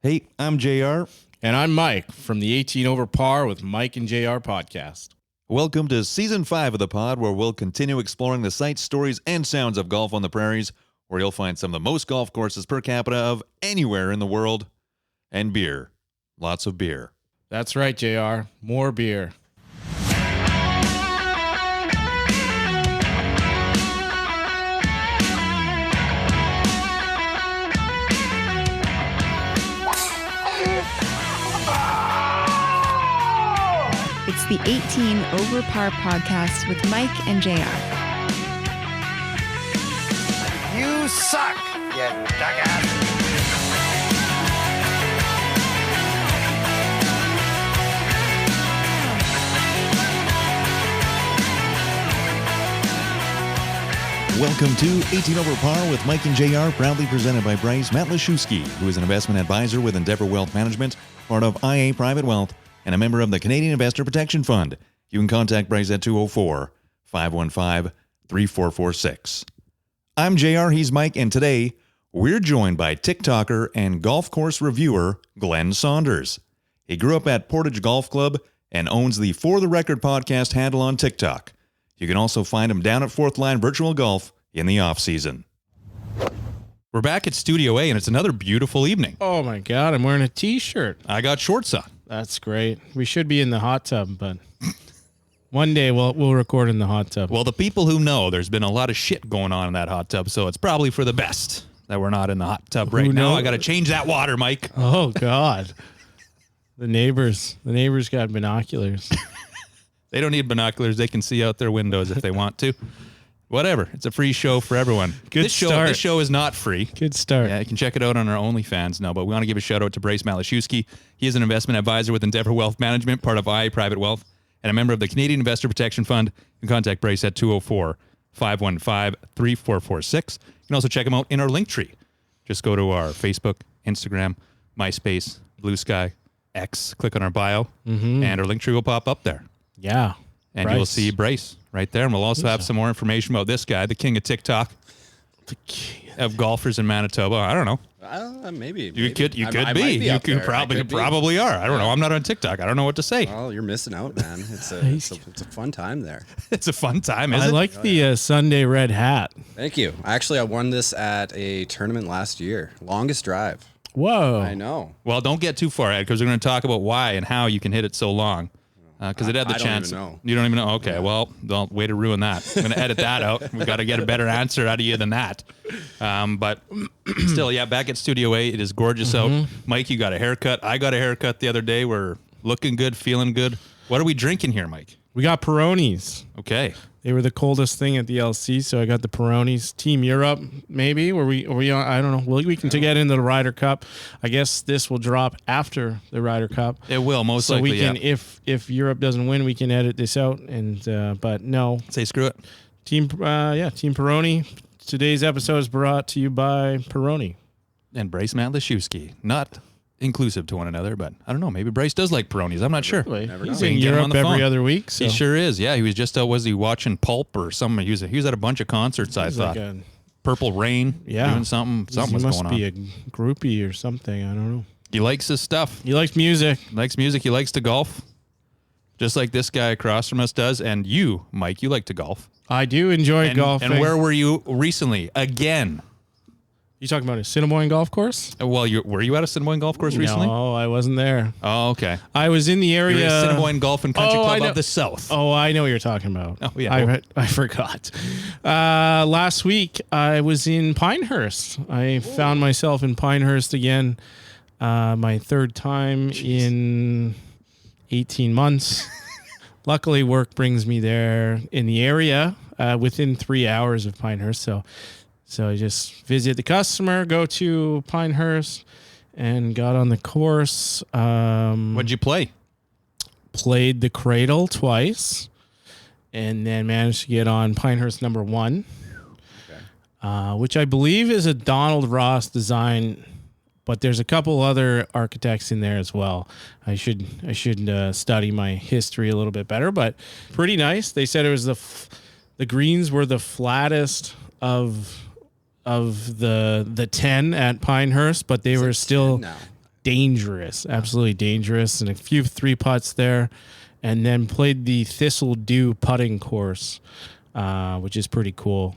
Hey, I'm JR. And I'm Mike from the 18 Over Par with Mike and JR podcast. Welcome to Season 5 of the pod, where we'll continue exploring the sights, stories, and sounds of golf on the prairies, where you'll find some of the most golf courses per capita of anywhere in the world. And beer. Lots of beer. That's right, JR. More beer. It's the 18 Over Par podcast with Mike and JR. You suck, you jackass. Welcome to 18 Over Par with Mike and JR, proudly presented by Bryce Matlashewski, who is an investment advisor with Endeavor Wealth Management, part of IA Private Wealth, and a member of the Canadian Investor Protection Fund. You can contact Bryce at 204-515-3446. I'm JR, he's Mike, and today we're joined by TikToker and golf course reviewer Glen Saunders. He grew up at Portage Golf Club and owns the For the Record podcast handle on TikTok. You can also find him down at Fourth Line Virtual Golf in the off-season. We're back at Studio A, and it's another beautiful evening. Oh my God, I'm wearing a t-shirt. I got shorts on. That's great. We should be in the hot tub, but one day we'll record in the hot tub. Well, the people who know, there's been a lot of shit going on in that hot tub, so it's probably for the best that we're not in the hot tub right now. I got to change that water, Mike. Oh God. The neighbors got binoculars. They don't need binoculars. They can see out their windows if they want to. Whatever. It's a free show for everyone. Good start. This show is not free. Good start. Yeah, you can check it out on our OnlyFans now, but we want to give a shout out to Bryce Matlashewski. He is an investment advisor with Endeavor Wealth Management, part of IA Private Wealth, and a member of the Canadian Investor Protection Fund. You can contact Bryce at 204-515-3446. You can also check him out in our link tree. Just go to our Facebook, Instagram, MySpace, Blue Sky, X, click on our bio, and our link tree will pop up there. Yeah. And you'll see Bryce right there. And we'll also have some more information about this guy, the king of TikTok, of golfers in Manitoba. I don't know. Maybe. You could be. You You probably are. I don't know. I'm not on TikTok. I don't know what to say. Well, you're missing out, man. It's a fun time there. It's a fun time, I like the Sunday red hat. Thank you. Actually, I won this at a tournament last year. Longest drive. Whoa. I know. Well, don't get too far ahead because we're going to talk about why and how you can hit it so long. Because it had the chance. I don't even know. You don't even know? Okay, yeah. Well, don't way to ruin that. I'm going to edit that out. We've got to get a better answer out of you than that. But still, yeah, back at Studio A, it is gorgeous out. Mike, you got a haircut. I got a haircut the other day. We're looking good, feeling good. What are we drinking here, Mike? We got Peronis. Okay. They were the coldest thing at the LC, so I got the Peronis. Team Europe, maybe. Were we on? I don't know. We can get into the Ryder Cup. I guess this will drop after the Ryder Cup. It will, most so likely, we can, if Europe doesn't win, we can edit this out. And but no. Say screw it. Team Peroni. Today's episode is brought to you by Peroni. And Bryce Matlashewski. Not inclusive to one another, but I don't know. Maybe Bryce does like Peronis. I'm not sure. He's in Europe every other week. So. He sure is. Yeah, he was just was he watching Pulp or something? He was at a bunch of concerts. I thought Purple Rain. Yeah, doing something. Something was going on. He must be a groupie or something. I don't know. He likes his stuff. He likes music. He likes to golf, just like this guy across from us does. And you, Mike, you like to golf. I do enjoy golfing. And where were you recently? Again. You talking about a Assiniboine golf course? Well, were you at a Assiniboine golf course recently? No, I wasn't there. Oh, okay. I was in the area. You're at Assiniboine Golf and Country Club of the South. Oh, I know what you're talking about. Oh, yeah. I forgot. Last week, I was in Pinehurst. I found myself in Pinehurst again. My third time in 18 months. Luckily, work brings me there in the area within 3 hours of Pinehurst. So I just visit the customer, go to Pinehurst, and got on the course. What'd you play? Played the Cradle twice, and then managed to get on Pinehurst number 1, which I believe is a Donald Ross design, but there's a couple other architects in there as well. I should study my history a little bit better, but pretty nice. They said it was the greens were the flattest of the 10 at Pinehurst, but they were still dangerous, absolutely dangerous, and a few 3-putts there, and then played the Thistle Dew putting course, which is pretty cool.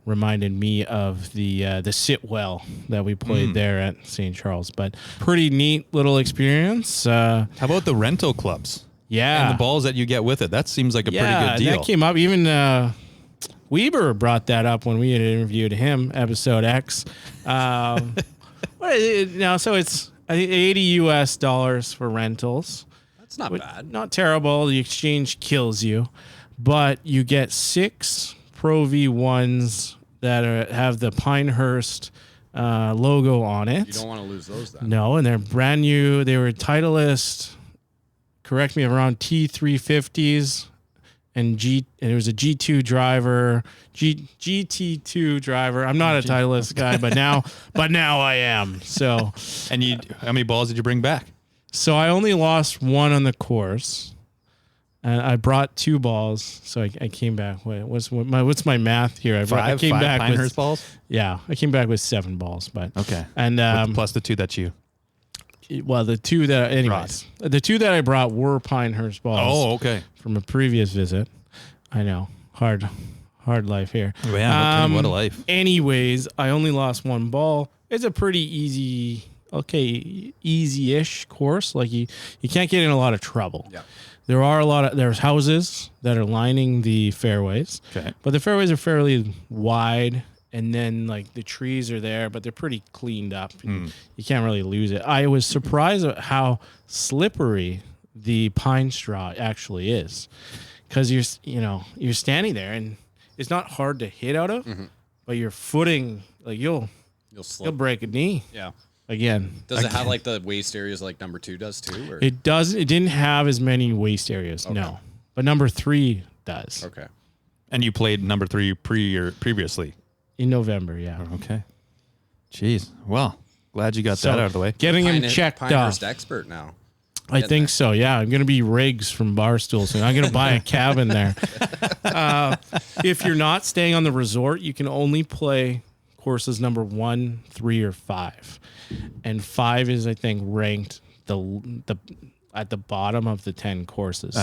Reminded me of the Sitwell that we played there at St. Charles, but pretty neat little experience. How about the rental clubs? Yeah, And the balls that you get with it. That seems like a pretty good deal. That came up. Even Weber brought that up when we had interviewed him, episode X. What is it now? So it's I think $80 for rentals. That's not bad. Not terrible. The exchange kills you, but you get 6 Pro V1s that have the Pinehurst logo on it. You don't want to lose those then. No, and they're brand new. They were Titleist. Correct me if I'm wrong. T350s and it was a G2 driver, GT2 driver. I'm not a Titleist guy, but now I am. So, And how many balls did you bring back? so I only lost 1 on the course. And I brought 2 balls, so I came back. What's my math here? I came back Pinehurst with balls? Yeah, I came back with 7 balls, but Okay. and Plus the 2 that you... well, the 2 that the 2 that I brought were Pinehurst balls. Oh, okay. From a previous visit. I know, hard life here. Yeah, what a life. Anyways, I only lost 1 ball. It's a pretty easy-ish course. Like you can't get in a lot of trouble. Yeah. There's houses that are lining the fairways. Okay. But the fairways are fairly wide, and then like the trees are there, but they're pretty cleaned up. You can't really lose it. I was surprised at how slippery the pine straw actually is, because you're standing there and it's not hard to hit out of, but your footing, like you'll break a knee. Yeah. Again, Does it have like the waist areas like number 2 does too? Or? it does. It didn't have as many waist areas, no, but number 3 does. Okay. And you played number 3 previously? In November, yeah. Okay. Jeez. Well, glad you got that out of the way. Getting him checked Pinehurst off. expert now. I think so. Yeah, I'm gonna be Riggs from Barstool soon. I'm gonna buy a cabin there. If you're not staying on the resort, you can only play courses number 1, 3, or 5, and 5 is, I think, ranked the at the bottom of the 10 courses.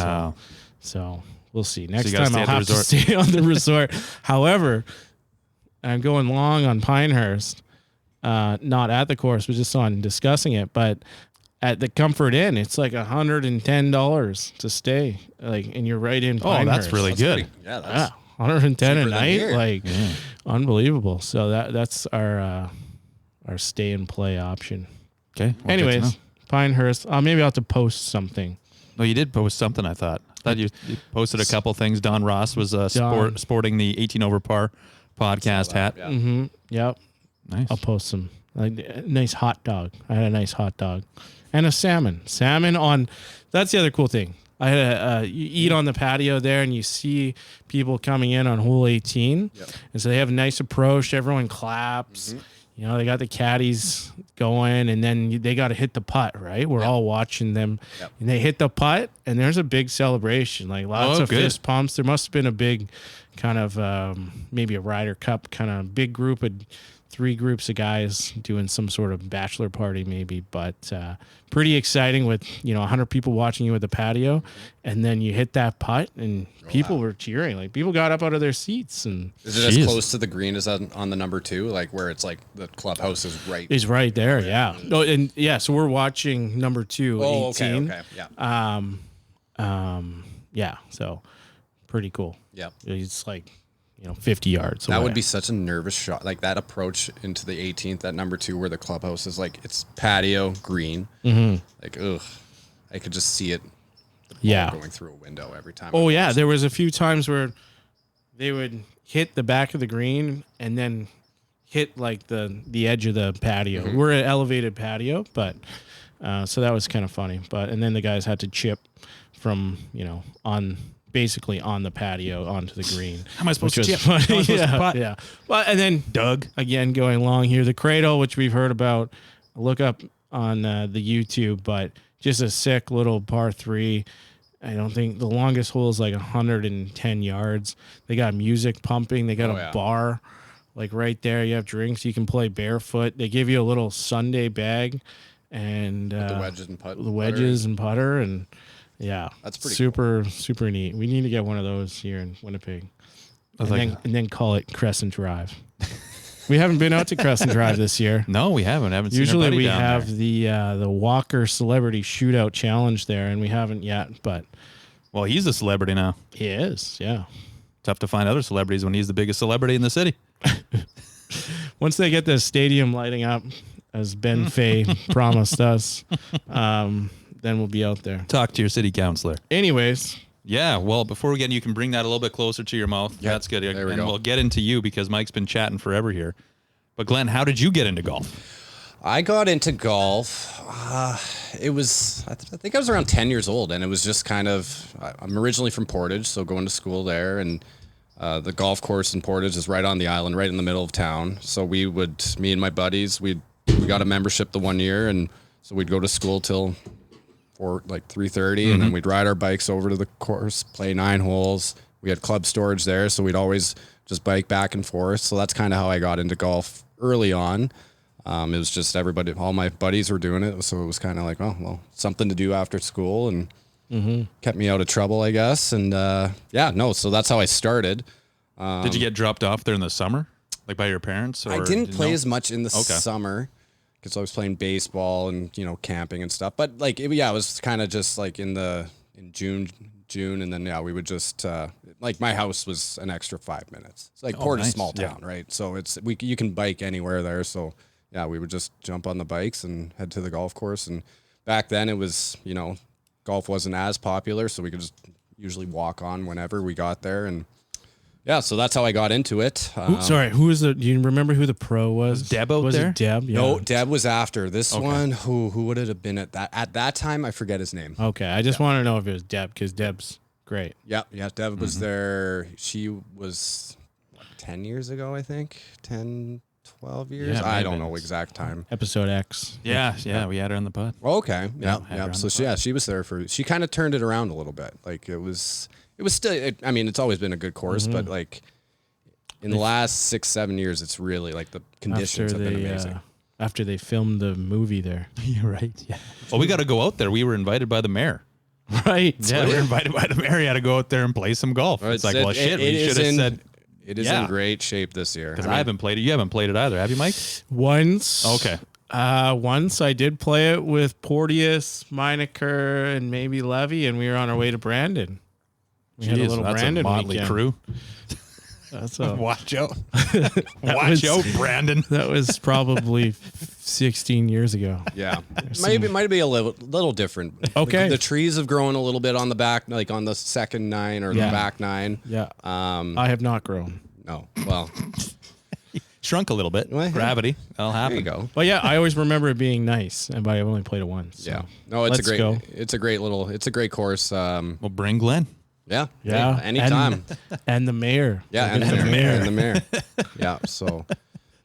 So we'll see. Next time I'll have to stay on the resort. However, I'm going long on Pinehurst, not at the course, but just on discussing it. But at the Comfort Inn, it's like $110 to stay, and you're right in Pinehurst. Oh, that's really good. That's 110 a cheaper than night, here. Unbelievable. So that's our stay and play option. Okay. Well, Anyways, Pinehurst. Maybe I'll have to post something. No, you did post something, I thought. You posted a couple things. Don Ross was sporting the 18 over par podcast hat. Yeah. Mm-hmm. Yep. Nice. I'll post some. Like a nice hot dog. I had a nice hot dog. And a salmon. Salmon on... That's the other cool thing. I had you eat on the patio there, and you see people coming in on hole 18. Yep. And so they have a nice approach. Everyone claps. They got the caddies going, and then they got to hit the putt, right? We're all watching them. Yep. And they hit the putt, and there's a big celebration. Like lots of fist pumps. There must have been a big kind of maybe a Ryder Cup kind of big group of 3 groups of guys doing some sort of bachelor party maybe, but pretty exciting with 100 people watching you at the patio, and then you hit that putt and people were cheering. Like people got up out of their seats. And is it as close to the green as on the number 2, like where it's like the clubhouse is right there? Yeah. No, and so we're watching number 2 18. Okay, yeah. Yeah, so pretty cool. Yep. It's like 50 yards away. That would be such a nervous shot, like that approach into the 18th at number 2 where the clubhouse is like it's patio green. Like I could just see it. Going through a window every time. Oh yeah, there was a few times where they would hit the back of the green and then hit like the edge of the patio. We're an elevated patio, but so that was kind of funny. And then the guys had to chip from basically on the patio onto the green. How am I supposed to chip? Funny. How am I supposed to putt? Yeah. Well, and then Doug again going long here, the cradle, which we've heard about. Look up on the YouTube, but just a sick little par 3. I don't think the longest hole is like 110 yards. They got music pumping. They got a bar Like right there, you have drinks. You can play barefoot. They give you a little Sunday bag, and The wedges and putter. and putter, and yeah, That's pretty super neat. We need to get one of those here in Winnipeg, and then call it Crescent Drive. We haven't been out to Crescent Drive this year. No, we haven't. Haven't seen Usually our buddy we down have there. the Walker Celebrity Shootout Challenge there, and we haven't yet. But Well, he's a celebrity now. he is, yeah. Tough to find other celebrities when he's the biggest celebrity in the city. Once they get the stadium lighting up, as Ben Fay promised us, then we'll be out there. Talk to your city councilor. Anyways, Yeah, well, before we get in, you can bring that a little bit closer to your mouth. Yeah, That's good. there we and go. we'll get into you because Mike's been chatting forever here. But Glenn, how did you get into golf? I got into golf. It was, I think I was around 10 years old, and it was just kind of, I'm originally from Portage, so going to school there, and the golf course in Portage is right on the island, right in the middle of town. So me and my buddies, we got a membership the one year, and so we'd go to school till 3:30, and then we'd ride our bikes over to the course, play 9 holes. We had club storage there, so we'd always just bike back and forth. So that's kind of how I got into golf early on. It was just all my buddies were doing it, so it was kind of like, oh, well, something to do after school, and kept me out of trouble, I guess. And so that's how I started. Did you get dropped off there in the summer, like by your parents? Or I didn't play know? as much in the summer because I was playing baseball and camping and stuff. But it was kind of just like in June, and then we would just my house was an extra 5 minutes. It's like Portage, nice. small town, right? So you can bike anywhere there. So yeah, we would just jump on the bikes and head to the golf course. And back then it was golf wasn't as popular, so we could just usually walk on whenever we got there. And yeah, so that's how I got into it. who was the? Do you remember who the pro was? Deb out was there? it Deb? Yeah. No, Deb was after this one. Who would it have been at that time? I forget his name. Okay, I just want to know if it was Deb because Deb's great. Yeah, Deb was there. She was 10 years ago, I think. 10, 12 years. Yeah, I don't maybe. know exact time. Episode X. Yeah, we had her on the pod. Okay. had her Yeah. on So the she was there she kind of turned it around a little bit. Like it was still, it's always been a good course, but like in the last 6-7 years, it's really like the conditions have been amazing. After they filmed the movie there. You're right. Yeah. Well, we got to go out there. We were invited by the mayor. Right. Yeah, we were invited by the mayor. You had to go out there and play some golf. It's like, well, shit. We should have said. It is Yeah. in great shape this year. Because I haven't played it. You haven't played it either, have you, Mike? Once. Okay. Once I did play it with Porteous, Meinecker, and maybe Levy, and we were on our way to Brandon. We had a Jeez, little that's Brandon a motley weekend. crew. That's a, Watch out. was- Watch out, Brandon. that was probably 16 years ago. Yeah, might be a little different. Okay. the trees have grown a little bit on the back, like on the second 9 or Yeah. the back 9. Yeah. I have not grown. No, well, Shrunk a little bit. Well, yeah. Gravity. That'll there happen. you go. But yeah, I always remember it being nice, but I've only played it once. So. Yeah, no, it's Let's go. it's a great course. We'll bring Glenn. Yeah, Yeah. hey, anytime. And the mayor. Yeah, and the mayor. Yeah, so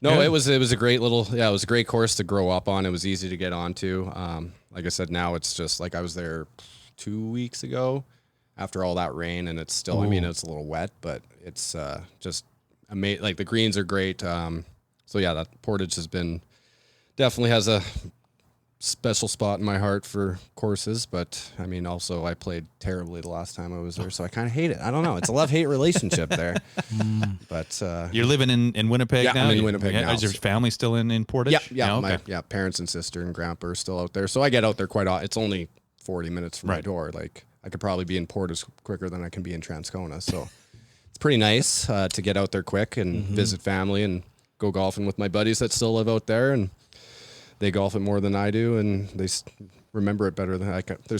no, it was a great it was a great course to grow up on. It was easy to get onto. Like I said, now it's just like I was there 2 weeks ago after all that rain, and it's still it's a little wet, but it's just amazing. Like the greens are great. So yeah, that Portage definitely has a special spot in my heart for courses, but also I played terribly the last time I was there, so I kind of hate it. I don't know. It's a love-hate relationship there. But You're living in Winnipeg Yeah, now? I'm in Winnipeg now. Is your family still in Portage? yeah, Okay. my parents and sister and grandpa are still out there, so I get out there quite often. It's only 40 minutes from my door. Like I could probably be in Portage quicker than I can be in Transcona, so it's pretty nice to get out there quick and visit family and go golfing with my buddies that still live out there, and they golf it more than I do, and they remember it better than I can. I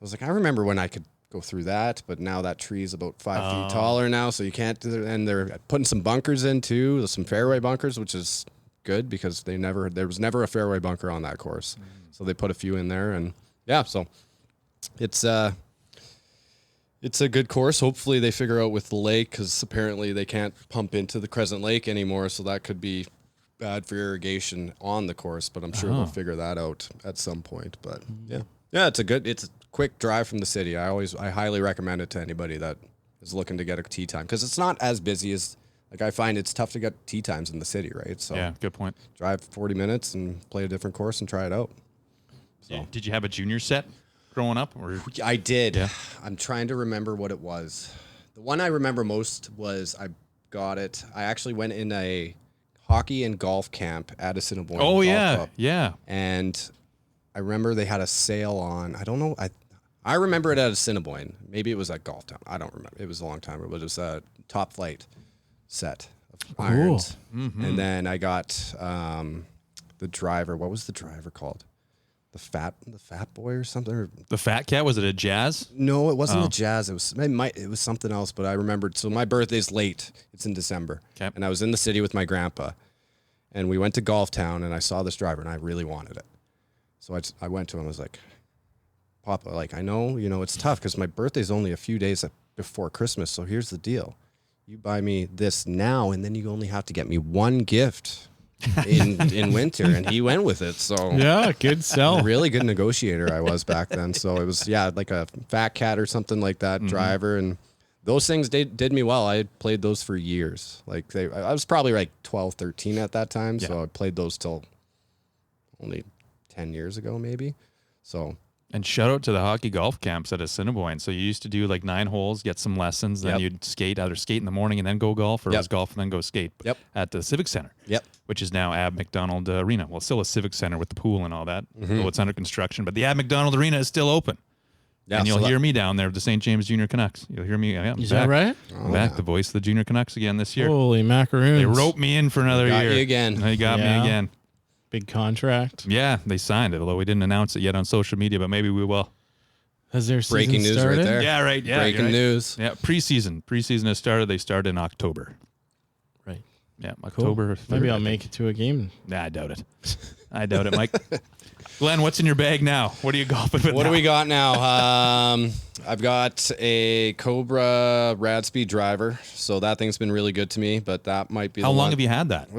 was like, I remember when I could go through that, but now that tree's about 5 feet taller now, so you can't do it. And they're putting some bunkers in too, some fairway bunkers, which is good because there was never a fairway bunker on that course. So they put a few in there, and yeah, so it's a good course. Hopefully they figure out with the lake, because apparently they can't pump into the Crescent Lake anymore, so that could be bad for irrigation on the course, but I'm sure they'll figure that out at some point. But yeah, it's a quick drive from the city. I highly recommend it to anybody that is looking to get a tee time, because it's not as busy as Like I find it's tough to get tee times in the city, right? So Yeah, good point. drive 40 minutes and play a different course and try it out. Did you have a junior set growing up? Or I did. Yeah. I'm trying to remember what it was. The one I remember most was I got it. I actually went in a hockey and golf camp at Assiniboine. Oh, Golf yeah. Club. Yeah. And I remember they had a sale on, I don't know, I remember it at Assiniboine. Maybe it was at Golf Town. I don't remember. It was a long time ago, but it was a Top Flight set of irons. Mm-hmm. And then I got the driver. What was the driver called? The fat boy or something? Or, The Fat Cat, was it a Jazz? no, it wasn't a Jazz. It was something else, but I remembered. So my birthday's late. It's in December. Okay. And I was in the city with my grandpa. And we went to Golf Town, and I saw this driver, and I really wanted it. So I went to him. I was like, Papa, like, I know, it's tough because my birthday's only a few days before Christmas. So here's the deal. You buy me this now, and then you only have to get me one gift in winter. And he went with it. So Yeah, good sell. really good negotiator I was back then. So it was, like a Fat Cat or something like that driver. And those things did me well. I had played those for years. Like I was probably like 12, 13 at that time. So I played those till only 10 years ago, maybe. So And shout out to the hockey golf camps at Assiniboine. So you used to do like 9 holes, get some lessons, then Yep. you'd either skate in the morning and then go golf, or it Yep. was golf and then go skate Yep. at the Civic Center, Yep. which is now Ab McDonald Arena. Well, it's still a Civic Center with the pool and all that, Mm-hmm. though it's under construction. But the Ab McDonald Arena is still open. Yeah, And you'll so hear me down there with the St. James Junior Canucks. You'll hear me. Yeah, I'm Is back. that right? I'm back, the voice of the Junior Canucks again this year. Holy macaroons. They roped me in for another Got year. you again. They got Yeah. me again. Big contract. Yeah, they signed it, although we didn't announce it yet on social media, but maybe we will. Has their season Breaking news started? right there. Yeah, right. Yeah, Breaking you're right. news. Yeah, preseason. Preseason has started. They started in October. Right. Yeah, Cool. October 3rd. Maybe I I'll think. make it to a game. Nah, I doubt it. I doubt it, Mike. Glenn, what's in your bag now? What are you golfing with What now? do we got now? I've got a Cobra Rad Speed driver, so that thing's been really good to me. But that might be How long have you had that?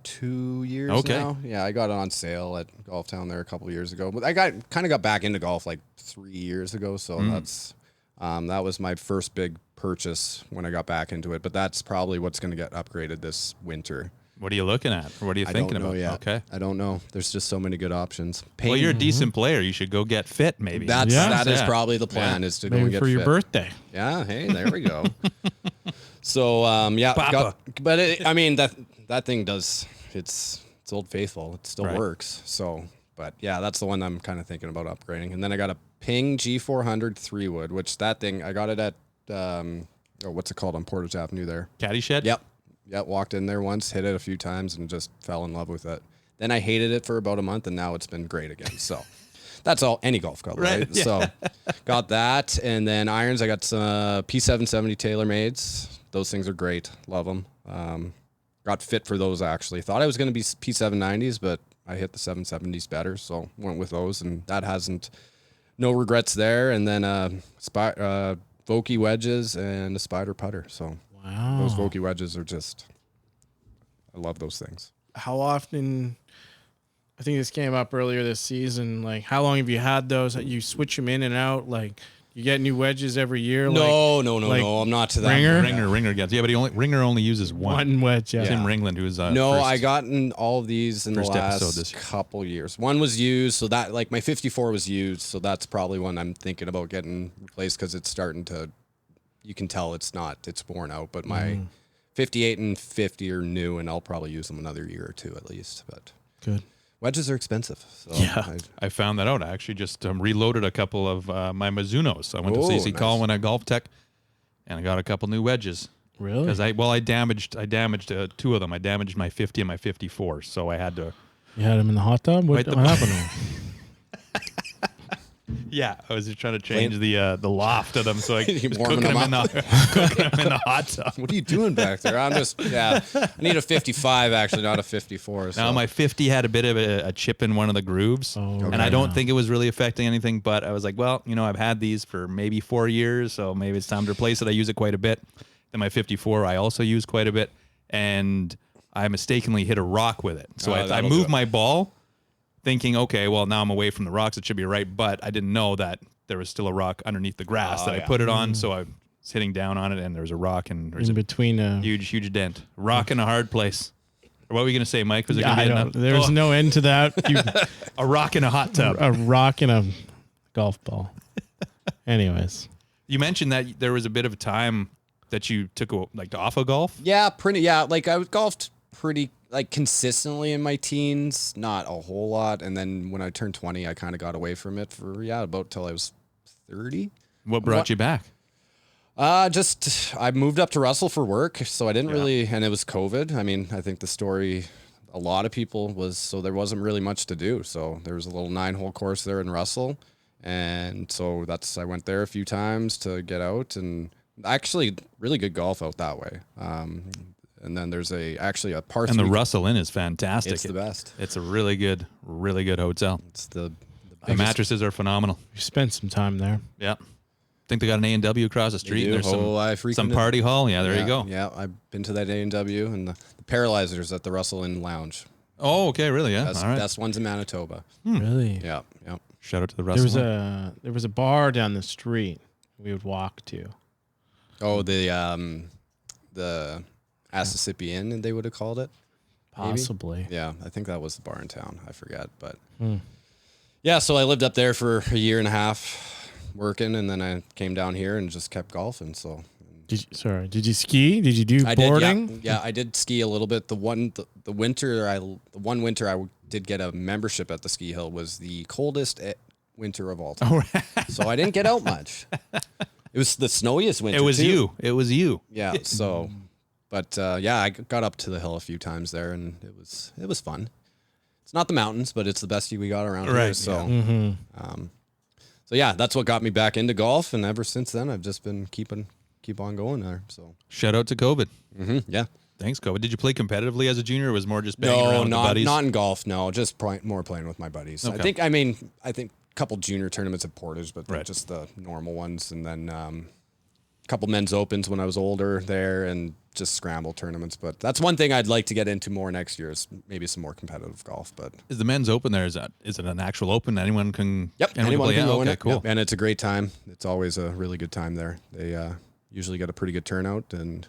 2 years Okay. now. Yeah, I got it on sale at Golf Town there a couple of years ago. But I got back into golf like 3 years ago, so that's that was my first big purchase when I got back into it. But that's probably what's going to get upgraded this winter. What are you looking at? Or what are you I thinking don't know about? yet. Okay. I don't know. There's just so many good options. Well, you're a decent player. You should go get fit, maybe. That Yeah. is Yeah. probably the plan is to go and Maybe get for your fit. birthday. Yeah, hey, there we go. So yeah, Papa. but I mean that thing does it's Old Faithful. It still Right. works. So, but yeah, that's the one I'm kind of thinking about upgrading. And then I got a Ping G400 3-wood, which that thing I got it at what's it called on Portage Avenue there. Caddy shed? Yep. Walked in there once, hit it a few times, and just fell in love with it. Then I hated it for about a month, and now it's been great again. So that's all any golf club, right? Right, yeah. So got that, and then irons. I got some P770 TaylorMades. Those things are great. Love them. Got fit for those actually. Thought I was going to be P790s, but I hit the 770s better, so went with those, and that hasn't. No regrets there. And then Vokey wedges and a Spider putter. So. Wow. Those Vokey wedges are just, I love those things. How often, I think this came up earlier this season, like how long have you had those? You switch them in and out? Like you get new wedges every year? No, like I'm not to that. Ringer? Ringer gets. Yeah, but Ringer only uses one. wedge, yeah. Tim Ringland, who's No, first. I gotten all of these in the first episode last this year. couple years. One was used, so that like my 54 was used, so that's probably one I'm thinking about getting replaced because it's starting to. You can tell it's worn out. But my 58 and 50 are new, and I'll probably use them another year or two at least. But Good. wedges are expensive. So Yeah. I found that out. I actually just reloaded a couple of my Mizunos. I went to Oh, CC nice. Colwyn at Golf Tech, and I got a couple new wedges. Really? Because I damaged two of them. I damaged my 50 and my 54, so I had to. You had them in the hot tub? What, Wait, what happened to them? Yeah, I was just trying to change the loft of them, so I You was warming cooking them them in the hot tub. what are you doing back there? I'm just I need a 55 actually, not a 54. So. Now my 50 had a bit of a chip in one of the grooves, and I don't think it was really affecting anything. But I was like, well, I've had these for maybe 4 years, so maybe it's time to replace it. I use it quite a bit. Then my 54, I also use quite a bit, and I mistakenly hit a rock with it. So I that'll do moved it. my ball, thinking, okay, well now I'm away from the rocks, it should be right. But I didn't know that there was still a rock underneath the grass that I put it on. So I was hitting down on it, and there was a rock, and there's In a between a huge dent. Rock in a hard place. Or what were you going to say, Mike? Was it going to I be don't. enough? There's Oh, no end to that. a rock in a hot tub. A rock and a golf ball. Anyways, You mentioned that there was a bit of a time that you took off of golf. Yeah, pretty. Yeah, like I golfed pretty like consistently in my teens, not a whole lot, and then when I turned 20, I kind of got away from it for about till I was 30. What brought you back? Just I moved up to Russell for work, so I didn't really, and it was COVID. I mean, I think the story, a lot of people was, so there wasn't really much to do. So there was a little 9-hole course there in Russell, and so I went there a few times to get out, and actually really good golf out that way. And then there's actually a par 3. And the Russell Inn is fantastic. It's the best. It's a really good hotel. It's the The mattresses are phenomenal. we spent some time there. Yeah. I think they got an A&W across the street. do. And there's I some frequented- party hall. Yeah, there you go. Yeah, I've been to that A&W and the Paralyzers at the Russell Inn Lounge. Oh, okay, really? Yeah. Best, All right. best ones in Manitoba. Really? Yeah, yeah. Shout out to the There Russell. was a bar down the street we would walk to. Oh, the Assissippi Inn, they would have called it. Maybe? Possibly. Yeah, I think that was the bar in town. I forget, but yeah. So I lived up there for a year and a half working, and then I came down here and just kept golfing. So Did you ski? Did you do I boarding? did. Yeah, I did ski a little bit. The one winter I did get a membership at the ski hill was the coldest winter of all time. So I didn't get out much. It was the snowiest winter. It was too. you. It was you. Yeah. So, but yeah, I got up to the hill a few times there, and it was fun. It's not the mountains, but it's the best we got around here. Right, So, so yeah, that's what got me back into golf, and ever since then, I've just been keep on going there. So, Shout out to COVID. yeah. Thanks, COVID. Did you play competitively as a junior, or was it more just banging around with the buddies? not in golf. No, just more playing with my buddies. Okay. I think a couple junior tournaments at Portage, but Right. just the normal ones, and then a couple men's opens when I was older there, and just scramble tournaments. But that's one thing I'd like to get into more next year is maybe some more competitive golf. But Is the men's open there? Is it an actual open? Anyone can. anyone play? can Yeah, go in okay, it. cool. Yep, and it's a great time. It's always a really good time there. They usually get a pretty good turnout, and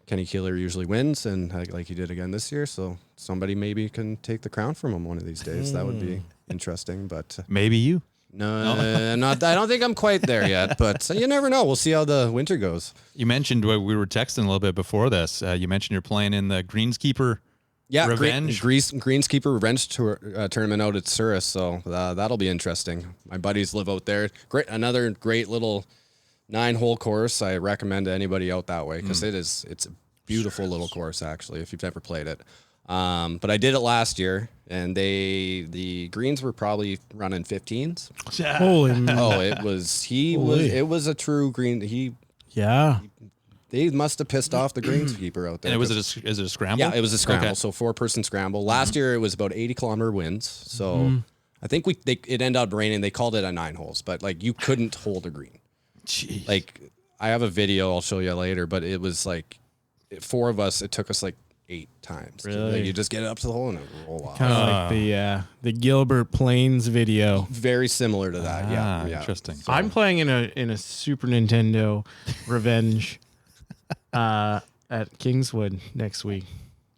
Kenny Keeler usually wins, and like he did again this year. So somebody maybe can take the crown from him one of these days. That would be interesting. But Maybe you. no, not. I don't think I'm quite there yet. But you never know. We'll see how the winter goes. You mentioned we were texting a little bit before this. You mentioned you're playing in the Greenskeeper. Yeah, Revenge? Greenskeeper Revenge tournament out at Souris, so that'll be interesting. My buddies live out there. Another great little 9-hole course. I recommend to anybody out that way because it's a beautiful little course actually if you've never played it. But I did it last year, and the greens were probably running 15s. Holy man. Oh, it was a true green. Yeah. They must have pissed off the greenskeeper out there. And is it a scramble? Yeah, it was a scramble. Okay. So 4-person scramble. Last year it was about 80-kilometer winds. So I think it ended up raining. They called it a 9 holes, but like you couldn't hold a green. Jeez. Like I have a video I'll show you later, but it was like 4 of us. It took us like 8 times. Really? Like, you just get it up to the hole and it roll off. Kind of like the Gilbert Plains video. Very similar to that. Yeah. Interesting. I'm playing in a Super Nintendo Revenge at Kingswood next week,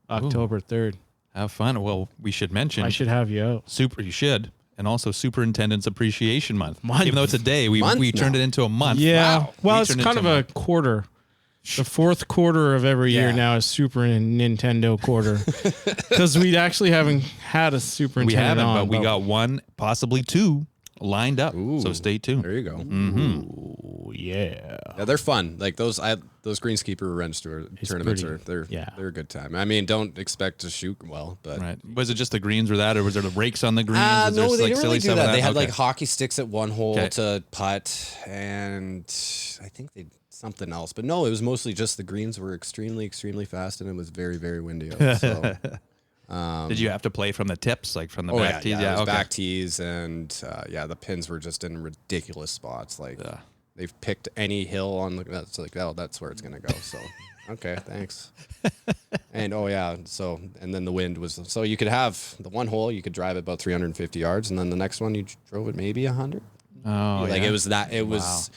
October 3rd. Have fun. Well, we should mention. I should have you out. You should. And also Superintendent's Appreciation Month. Even though it's a day, we turned it into a month. Yeah. Wow. Well, We it's turned it kind of into a quarter. The fourth quarter of every year Yeah. now is Super Nintendo quarter. Because we actually haven't had a We superintendent haven't, on. but we got 1, possibly 2 lined up. So stay tuned. There you go. Oh, yeah. Yeah, they're fun. Like those Greenskeeper Revenge tournaments pretty- they're a good time. I mean, don't expect to shoot well, but Right. Was it just the greens or that, or was there the rakes on the greens? Was there, no, they like, didn't silly really do stuff that. like They had Okay. like hockey sticks at one hole Okay. to putt, and I think they did something else. But no, it was mostly just the greens were extremely, extremely fast, and it was very, very windy out. So, Did you have to play from the tips, like from the oh back tees? yeah, it was okay. back tees, and the pins were just in ridiculous spots. Like they've picked any hill on the. That's like that's where it's gonna go. So. Okay, thanks. And and then the wind was so you could have the one hole you could drive it about 350 yards, and then the next one you drove it maybe 100. Oh, Like yeah. it was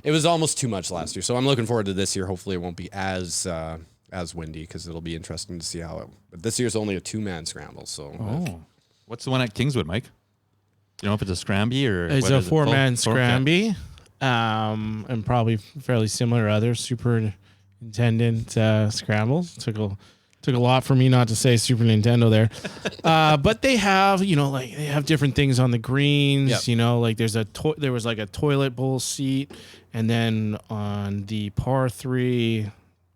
It was almost too much last year, so I'm looking forward to this year. Hopefully, it won't be as windy because it'll be interesting to see how it. But this year's only a 2-man scramble, so. Oh, what's the one at Kingswood, Mike? Do you know if it's a scramby or It's what a is it? 4-man Full? Okay. scramby, and probably fairly similar to other superintendent scrambles. Took a lot for me not to say Super Nintendo there, but they have they have different things on the greens. Yep. Like there was like a toilet bowl seat, and then on the par 3,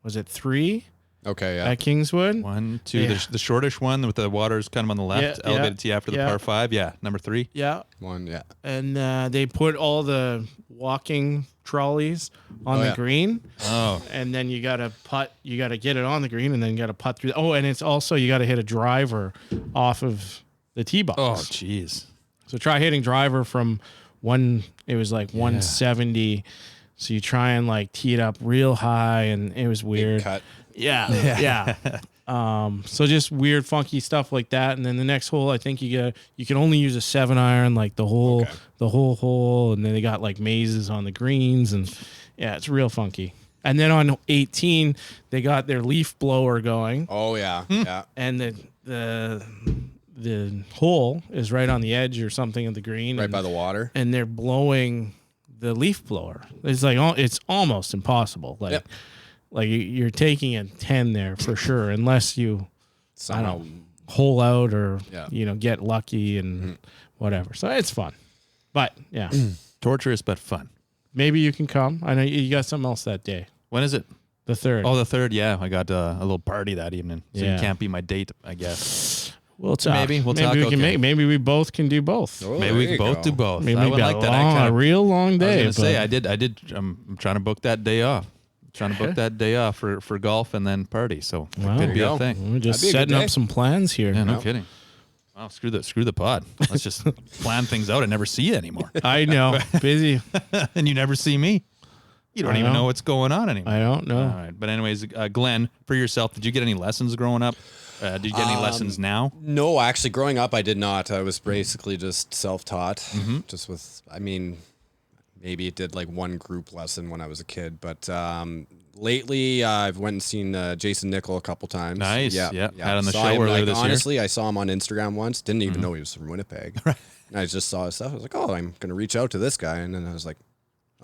was it 3 Okay, yeah. at Kingswood? 1, 2, Yeah. the shortish one with the water's kind of on the left, Yeah, elevated tee after the yeah. par 5. Yeah, number 3. Yeah, One, yeah. and they put all the walking trolleys on Oh, the yeah. green. Oh, And then you got to putt, you got to get it on the green, and then you got to putt through. Oh, and it's also, you got to hit a driver off of the tee box. oh, jeez. So try hitting driver from it was like 170. So you try and like tee it up real high, and it was weird. Big cut. Yeah. So just weird, funky stuff like that. And then the next hole, I think you can only use a 7-iron, like the whole hole. And then they got like mazes on the greens, and yeah, it's real funky. And then on 18, they got their leaf blower going, Oh yeah, yeah. and the hole is right on the edge or something of the green, Right by the water. and they're blowing the leaf blower. It's like it's almost impossible. Like. Yep. Like you're taking a 10 there for sure, unless you Somehow. hole out or Yeah. get lucky and whatever. So it's fun, but yeah, Torturous but fun. maybe you can come. I know you got something else that day, When is it? the 3rd. Oh, the 3rd. Yeah, I got a little party that evening, so Yeah. you can't be my date, I guess. we'll talk. maybe we'll maybe talk, we can okay. maybe we both can do both. Oh, Maybe there we you can both go. do both. Maybe I would like that. a real long I was day. gonna say but- I did. I'm trying to book that day off. Trying to book that day off for golf and then party. So Wow. it could be There a you go. thing. We're just That'd be a good setting up day. some plans here. Yeah, no Yep. kidding. Wow, screw the pod. Let's just plan things out and never see you anymore. I know, busy. And you never see me. You don't I even know. know what's going on anymore. I don't know. All right. But anyways, Glenn, for yourself, did you get any lessons growing up? Did you get any lessons now? No, actually, growing up, I did not. I was basically just self-taught. Just with, maybe it did like one group lesson when I was a kid, but lately I've went and seen Jason Nickel a couple times. Nice. Yeah. Had on the Saw show him, earlier this year. honestly, I saw him on Instagram once. Didn't even know he was from Winnipeg. And I just saw his stuff. I was like, oh, I'm going to reach out to this guy. And then I was like,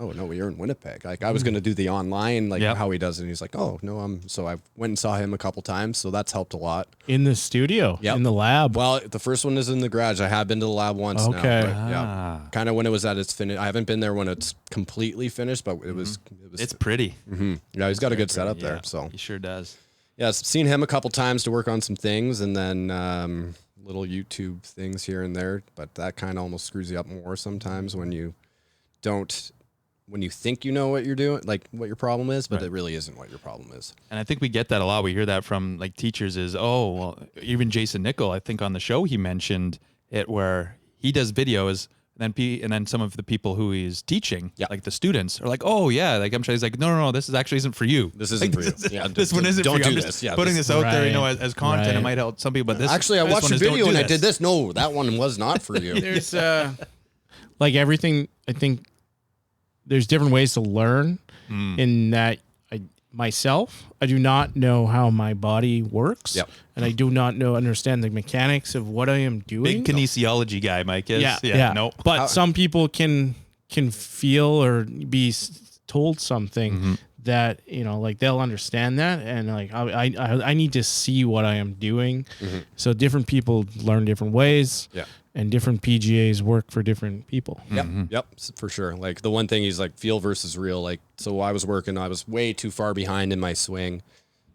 oh, no, you're in Winnipeg. Like I was going to do the online, like Yep. how he does it. And he's like, oh, no, so I went and saw him a couple times. So that's helped a lot. In the studio, Yep. in the lab. Well, the first one is in the garage. I have been to the lab once Okay. now. But Ah. yeah. Kind of when it was at its finish. I haven't been there when it's completely finished, but it was It's pretty. yeah, he's got a good setup Yeah, there. So he sure does. yeah, I've seen him a couple times to work on some things, and then little YouTube things here and there. But that kind of almost screws you up more sometimes when you think you know what you're doing, like what your problem is, but Right. it really isn't what your problem is. And I think we get that a lot. We hear that from like teachers is, oh, well, even Jason Nickel, I think on the show he mentioned it where he does videos and then some of the people who he's teaching, Yeah. like the students are like, oh yeah, like I'm sure he's like, no, this is actually isn't for you. This isn't for you. Yeah, This one isn't don't for you. do I'm this. just Yeah, putting this out there, Right. as content. It Right. might help some people, but this Actually, I this watched one a is don't video do and I did this. No, that one was not for you. There's like everything. I think there's different ways to learn. In that, I do not know how my body works, Yep. and I do not understand the mechanics of what I am doing. big kinesiology guy, Mike is. Yeah. Nope. But some people can feel or be told something that like they'll understand that, and like I need to see what I am doing. So different people learn different ways. Yeah. And different PGAs work for different people. Yep, for sure. Like the one thing he's like feel versus real. Like so, I was way too far behind in my swing.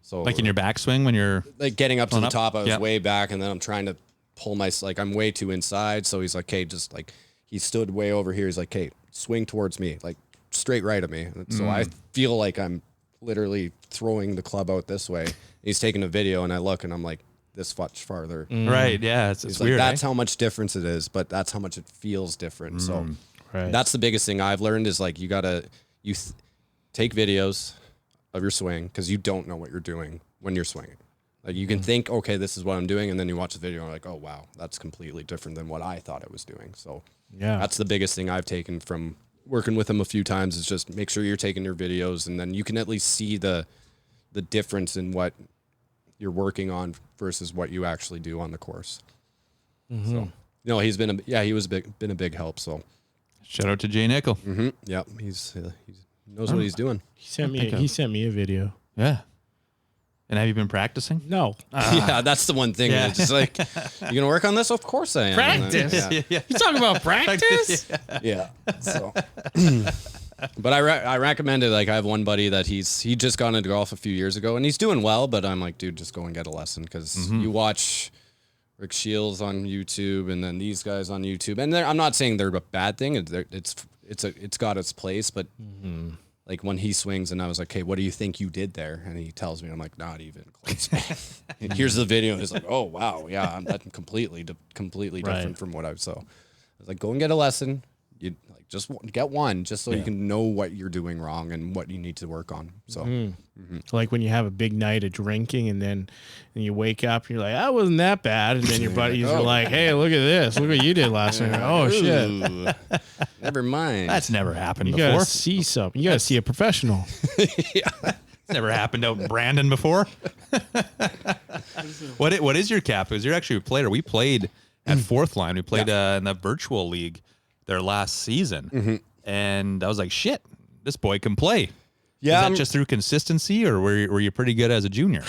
So Like in your backswing when you're like getting up to Pulling the up? top, I was Yep. way back, and then I'm trying to pull I'm way too inside. So he's like, "Okay, just like he stood way over here. He's like, "Okay, swing towards me, like straight right at me." And so I feel like I'm literally throwing the club out this way. He's taking a video, and I look, and I'm like this much farther. right. Yeah. It's He's like, weird. that's how much difference it is, but that's how much it feels different. So Right. that's the biggest thing I've learned is like take videos of your swing because you don't know what you're doing when you're swinging. Like you can think, okay, this is what I'm doing, and then you watch the video and you're like, oh wow, that's completely different than what I thought I was doing. So Yeah. that's the biggest thing I've taken from working with him a few times is just make sure you're taking your videos, and then you can at least see the difference in what you're working on versus what you actually do on the course. So, he's been been a big help. So Shout out to Jay Nickel. Yeah, he knows what he's doing. He sent me a video. Yeah. And have you been practicing? No. Yeah, that's the one thing. Yeah. It's just like, you gonna work on this? Of course I am. Practice? Yeah. You talking about practice? Yeah. So, but I recommend it. Like, I have one buddy that he just got into golf a few years ago, and he's doing well. But I'm like, dude, just go and get a lesson, because you watch Rick Shields on YouTube, and then these guys on YouTube, and I'm not saying they're a bad thing. It's got its place, but like when he swings, and I was like, hey, what do you think you did there? And he tells me, I'm like, not even close. And here's the video. And he's like, oh wow, yeah, that's completely different from what I was. So I was like, go and get a lesson. You like just get one, just so you can know what you're doing wrong and what you need to work on. So Like when you have a big night of drinking, and you wake up, and you're like, that wasn't that bad. And then your buddies are like, hey, look at this. Look what you did last night. Oh, shit. Ooh, never mind. That's never happened You before. got to see something. You got to see a professional. It's never happened out in Brandon before. What is your cap? Because you're actually a player. We played at Fourth Line. We played in the virtual league their last season. And I was like, shit, this boy can play. Yeah, Is that just through consistency, or were you pretty good as a junior?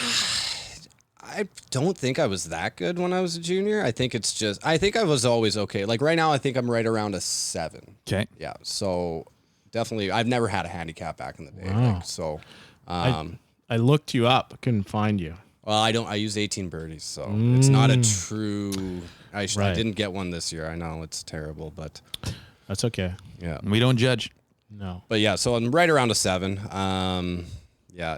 I don't think I was that good when I was a junior. I think I was always okay. Like right now, I think I'm right around a 7. Okay. Yeah. So definitely, I've never had a handicap back in the day. Wow. Like, so, I looked you up. I couldn't find you. well, I use 18 birdies, so it's not a true. I Right. didn't get one this year. I know it's terrible, but That's okay. yeah. We don't judge. No. But yeah, so I'm right around a 7. Yeah,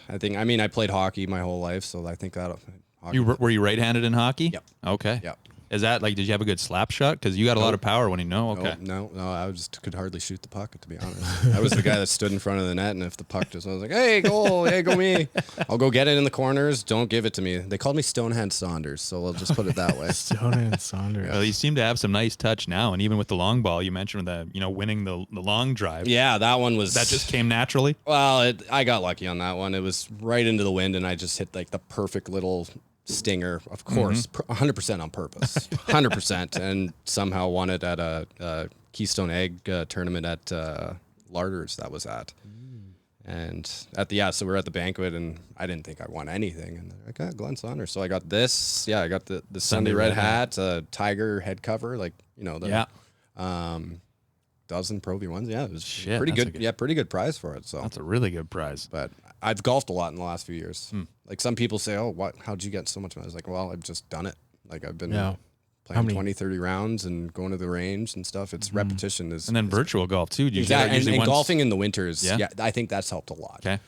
I played hockey my whole life, so I think that. Hockey, Were you right-handed in hockey? Yep. Okay. Yep. Is that like, did you have a good slap shot? Because you got a lot of power when you know. Okay. No, I could hardly shoot the puck, to be honest. I was the guy that stood in front of the net, and if the puck just, I was like, hey, goal, hey, go me. I'll go get it in the corners. Don't give it to me. They called me Stonehand Saunders, so we'll just put it that way. Stonehand Saunders. Well, you seem to have some nice touch now, and even with the long ball, you mentioned that winning the long drive. Yeah, that one was. That just came naturally. Well, I got lucky on that one. It was right into the wind, and I just hit like the perfect little stinger, of course, 100% on purpose, 100%, and somehow won it at a Keystone Egg tournament at Larders that was at. And so we're at the banquet, and I didn't think I won anything. And I got Glen Saunders. So I got this. Yeah, I got the Sunday Red hat, tiger head cover, like, dozen Pro V1s. Yeah, it was pretty good. Pretty good prize for it. So That's a really good prize. but I've golfed a lot in the last few years. Like some people say, oh, how'd you get so much money? I was like, well, I've just done it. Like I've been playing 20, 30 rounds and going to the range and stuff. It's repetition. And then virtual golf too. And golfing in the winters. Yeah, I think that's helped a lot. Okay.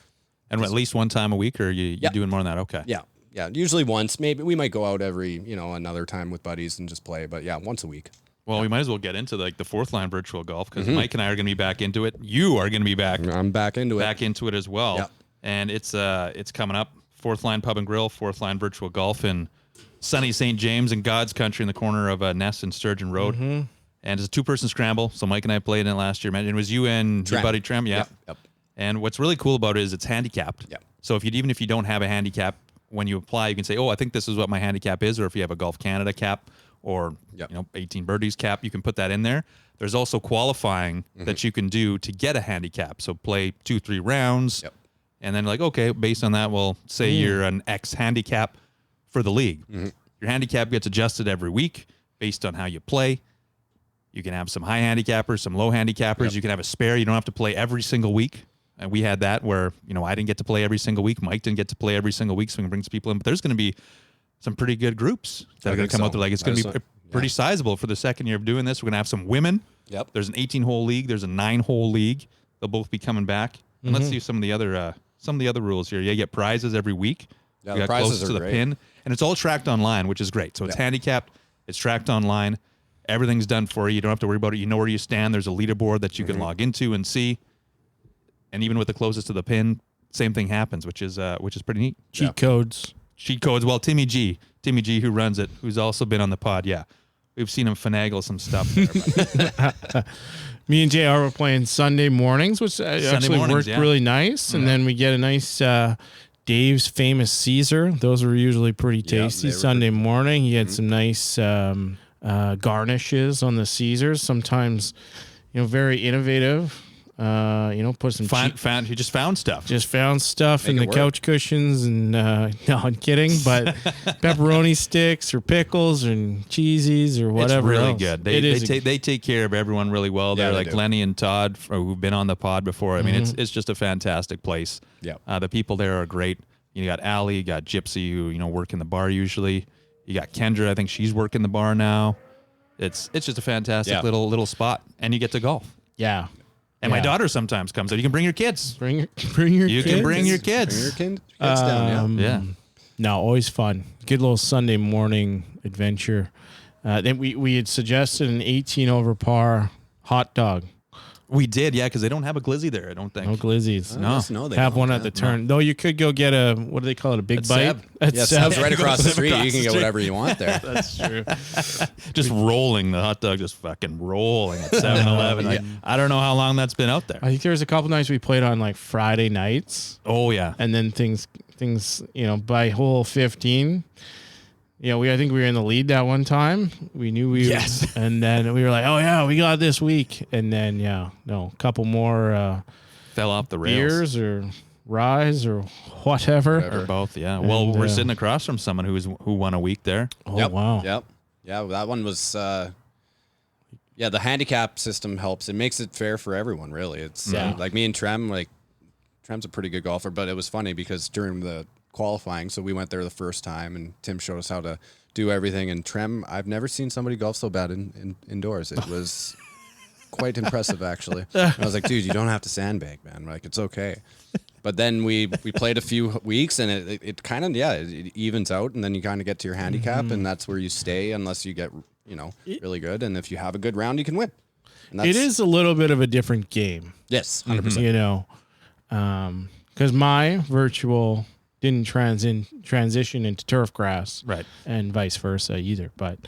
And at least one time a week, or you doing more than that? Okay. Yeah. Yeah. Usually once. Maybe we might go out every, another time with buddies and just play. But yeah, once a week. Well, we might as well get into like the Fourth Line virtual golf, because Mike and I are going to be back into it. You are going to be back I'm back into it as well. Yep. And it's coming up. Fourth Line Pub and Grill, Fourth Line Virtual Golf in sunny St. James in God's Country in the corner of Ness and Sturgeon Road. And it's a 2-person scramble. So Mike and I played in it last year. And it was you and your buddy Trem. Yeah. Yep. And what's really cool about it is it's handicapped. Yep. So even if you don't have a handicap, when you apply, you can say, oh, I think this is what my handicap is. Or if you have a Golf Canada cap or 18 birdies cap, you can put that in there. There's also qualifying that you can do to get a handicap. So play 2-3 rounds. Yep. And then like, okay, based on that, we'll say you're an X handicap for the league. Your handicap gets adjusted every week based on how you play. You can have some high handicappers, some low handicappers. You can have a spare. You don't have to play every single week. And we had that where, I didn't get to play every single week. Mike didn't get to play every single week, so we can bring some people in. But there's going to be some pretty good groups that are going to come out there. Like it's going to be pretty sizable for the second year of doing this. We're going to have some women. Yep. There's an 18-hole league. There's a 9-hole league. They'll both be coming back. And let's see some of the other rules here. You get prizes every week. Yeah, you the got prizes closest are to the great. pin, and it's all tracked online, which is great. So it's handicapped. It's tracked online. Everything's done for you. You don't have to worry about it. You know where you stand. There's a leaderboard that you can log into and see. And even with the closest to the pin, same thing happens, which is pretty neat. Cheat codes. Cheat codes. Well, Timmy G, who runs it, who's also been on the pod. Yeah, we've seen him finagle some stuff there. But Me and JR were playing Sunday mornings, which actually mornings, worked yeah. really nice. And then we get a nice Dave's Famous Caesar. Those were usually pretty tasty. they were Sunday morning, he had some nice garnishes on the Caesars. Sometimes, very innovative. Put some he just found stuff. Just found stuff in Make the it work. couch cushions and no, I'm kidding, but pepperoni sticks or pickles and cheesies or whatever. It's really else. good. It is They take care of everyone really well. They're they like do. Lenny and Todd, who've been on the pod before. I mean, it's just a fantastic place. Yeah. The people there are great. You got Allie, you got Gypsy, who work in the bar usually. You got Kendra. I think she's working the bar now. It's just a fantastic little spot, and you get to golf. Yeah. And my daughter sometimes comes out. You can bring your kids. Bring your You kids. can bring your Bring your kids. kids down, Yeah. No, always fun. Good little Sunday morning adventure. Then we had suggested an 18 over par hot dog. We did, yeah, because they don't have a glizzy there, I don't think. No glizzies. No, they Have don't, one at the turn. Though you could go get a, what do they call it, a big At bite? Seb. At Yes, Seb. that's right across the street. across You can the get street. whatever you want there. That's true. Just rolling, the hot dog just fucking rolling at 7-Eleven. I don't know how long that's been out there. I think there was a couple nights we played on like Friday nights, Oh, yeah. and then things, by hole 15. I think we were in the lead that one time. We knew Yes. and then we were like, oh yeah, we got this week. And then a couple more Fell off the rails. beers or ryes or whatever. Or both, yeah. Well, And, we're sitting across from someone who won a week there. Oh Yep. wow. Yep. Yeah, that one was. The handicap system helps. It makes it fair for everyone, really. It's like me and Trem. Like Trem's a pretty good golfer, but it was funny because during the qualifying, so we went there the first time, and Tim showed us how to do everything. And Trem, I've never seen somebody golf so bad indoors. It was quite impressive, actually. And I was like, dude, you don't have to sandbag, man. Like, it's okay. But then we played a few weeks, and it kind of it evens out, and then you kind of get to your handicap, and that's where you stay unless you get really good. And if you have a good round, you can win. And It is a little bit of a different game, yes, 100%. because my virtual didn't transition into turf grass, Right. and vice versa either. But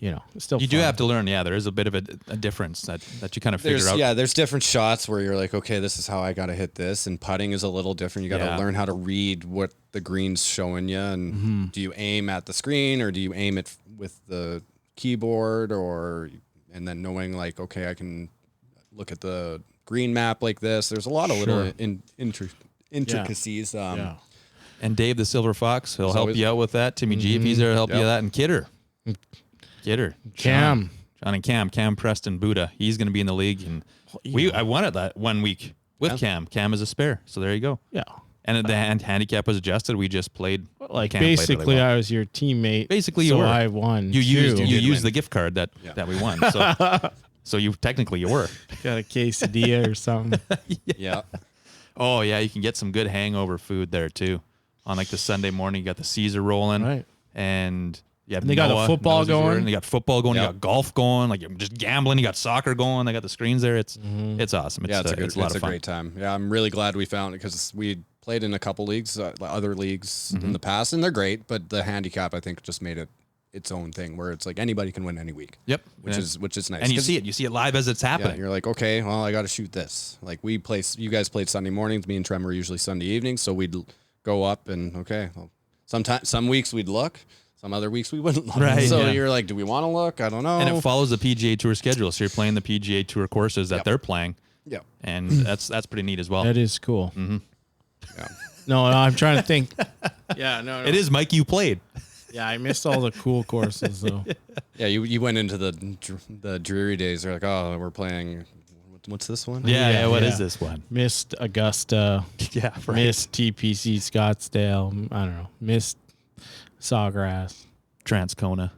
it's still You do fun. have to learn, there is a bit of a difference that you kind of figure out. There's different shots where you're like, okay, this is how I got to hit this, and putting is a little different. You got to Yeah. learn how to read what the green's showing you, and do you aim at the screen or do you aim it with the keyboard, and then knowing like, okay, I can look at the green map like this. There's a lot of little intricacies. Yeah. And Dave the Silver Fox, he'll help always- you out with that. Timmy G, if he's there, help you with that. And Kidder. Cam. John and Cam Preston Buddha. He's going to be in the league. And I won it that 1 week with Cam. Cam is a spare. So there you go. Yeah. And the handicap was adjusted. We just played. Like Cam played basically, really well. I was your teammate. Basically, you so were. I won. You used too. you did used win. the gift card that we won. So you technically you were. Got a quesadilla or something. Yeah. Oh yeah, you can get some good hangover food there too. On like the Sunday morning, you got the Caesar rolling, Right. And yeah, they got the football going. They got football going. Yep. You got golf going. Like you're just gambling. You got soccer going. They got the screens there. It's awesome. Yeah, it's a lot of a fun. great time. Yeah, I'm really glad we found it because we played in a couple leagues, other leagues in the past, and they're great. But the handicap, I think, just made it its own thing where it's like anybody can win any week. Yep, which is nice. And you 'Cause- see it live as it's Yeah, happening. you're like, okay, well, I got to shoot this. Like you guys played Sunday mornings. Me and Trem were usually Sunday evenings, so we'd go up and okay. Well, some weeks we'd look, some other weeks we wouldn't look. Right, So yeah. you're like, do we want to look? I don't know. And it follows the PGA Tour schedule, so you're playing the PGA Tour courses that they're playing, yeah, and that's pretty neat as well. That is cool. yeah. No, I'm trying to think. Yeah, no. It is, Mike. You played. Yeah, I missed all the cool courses though. Yeah, you went into the dreary days. They're like, oh, we're playing. What's this one? Yeah. What is yeah. this one? Missed Augusta. Yeah, right. Missed TPC Scottsdale. I don't know. Missed Sawgrass. Transcona.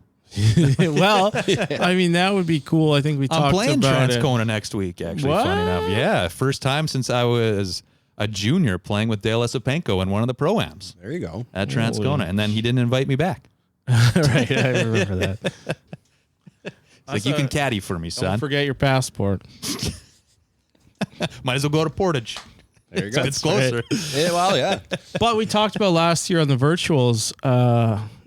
Well, I mean that would be cool. I think we I'm talked playing about it. Transcona next week. Actually, What? funny enough, yeah, first time since I was a junior playing with Dale Esipenko in one of the pro-ams There you go. at Transcona, and then he didn't invite me back. Right, I remember that. It's like, you can caddy for me, Don't son. forget your passport. Might as well go to Portage. There you go. It's closer. Yeah, well, yeah. But we talked about last year on the virtuals.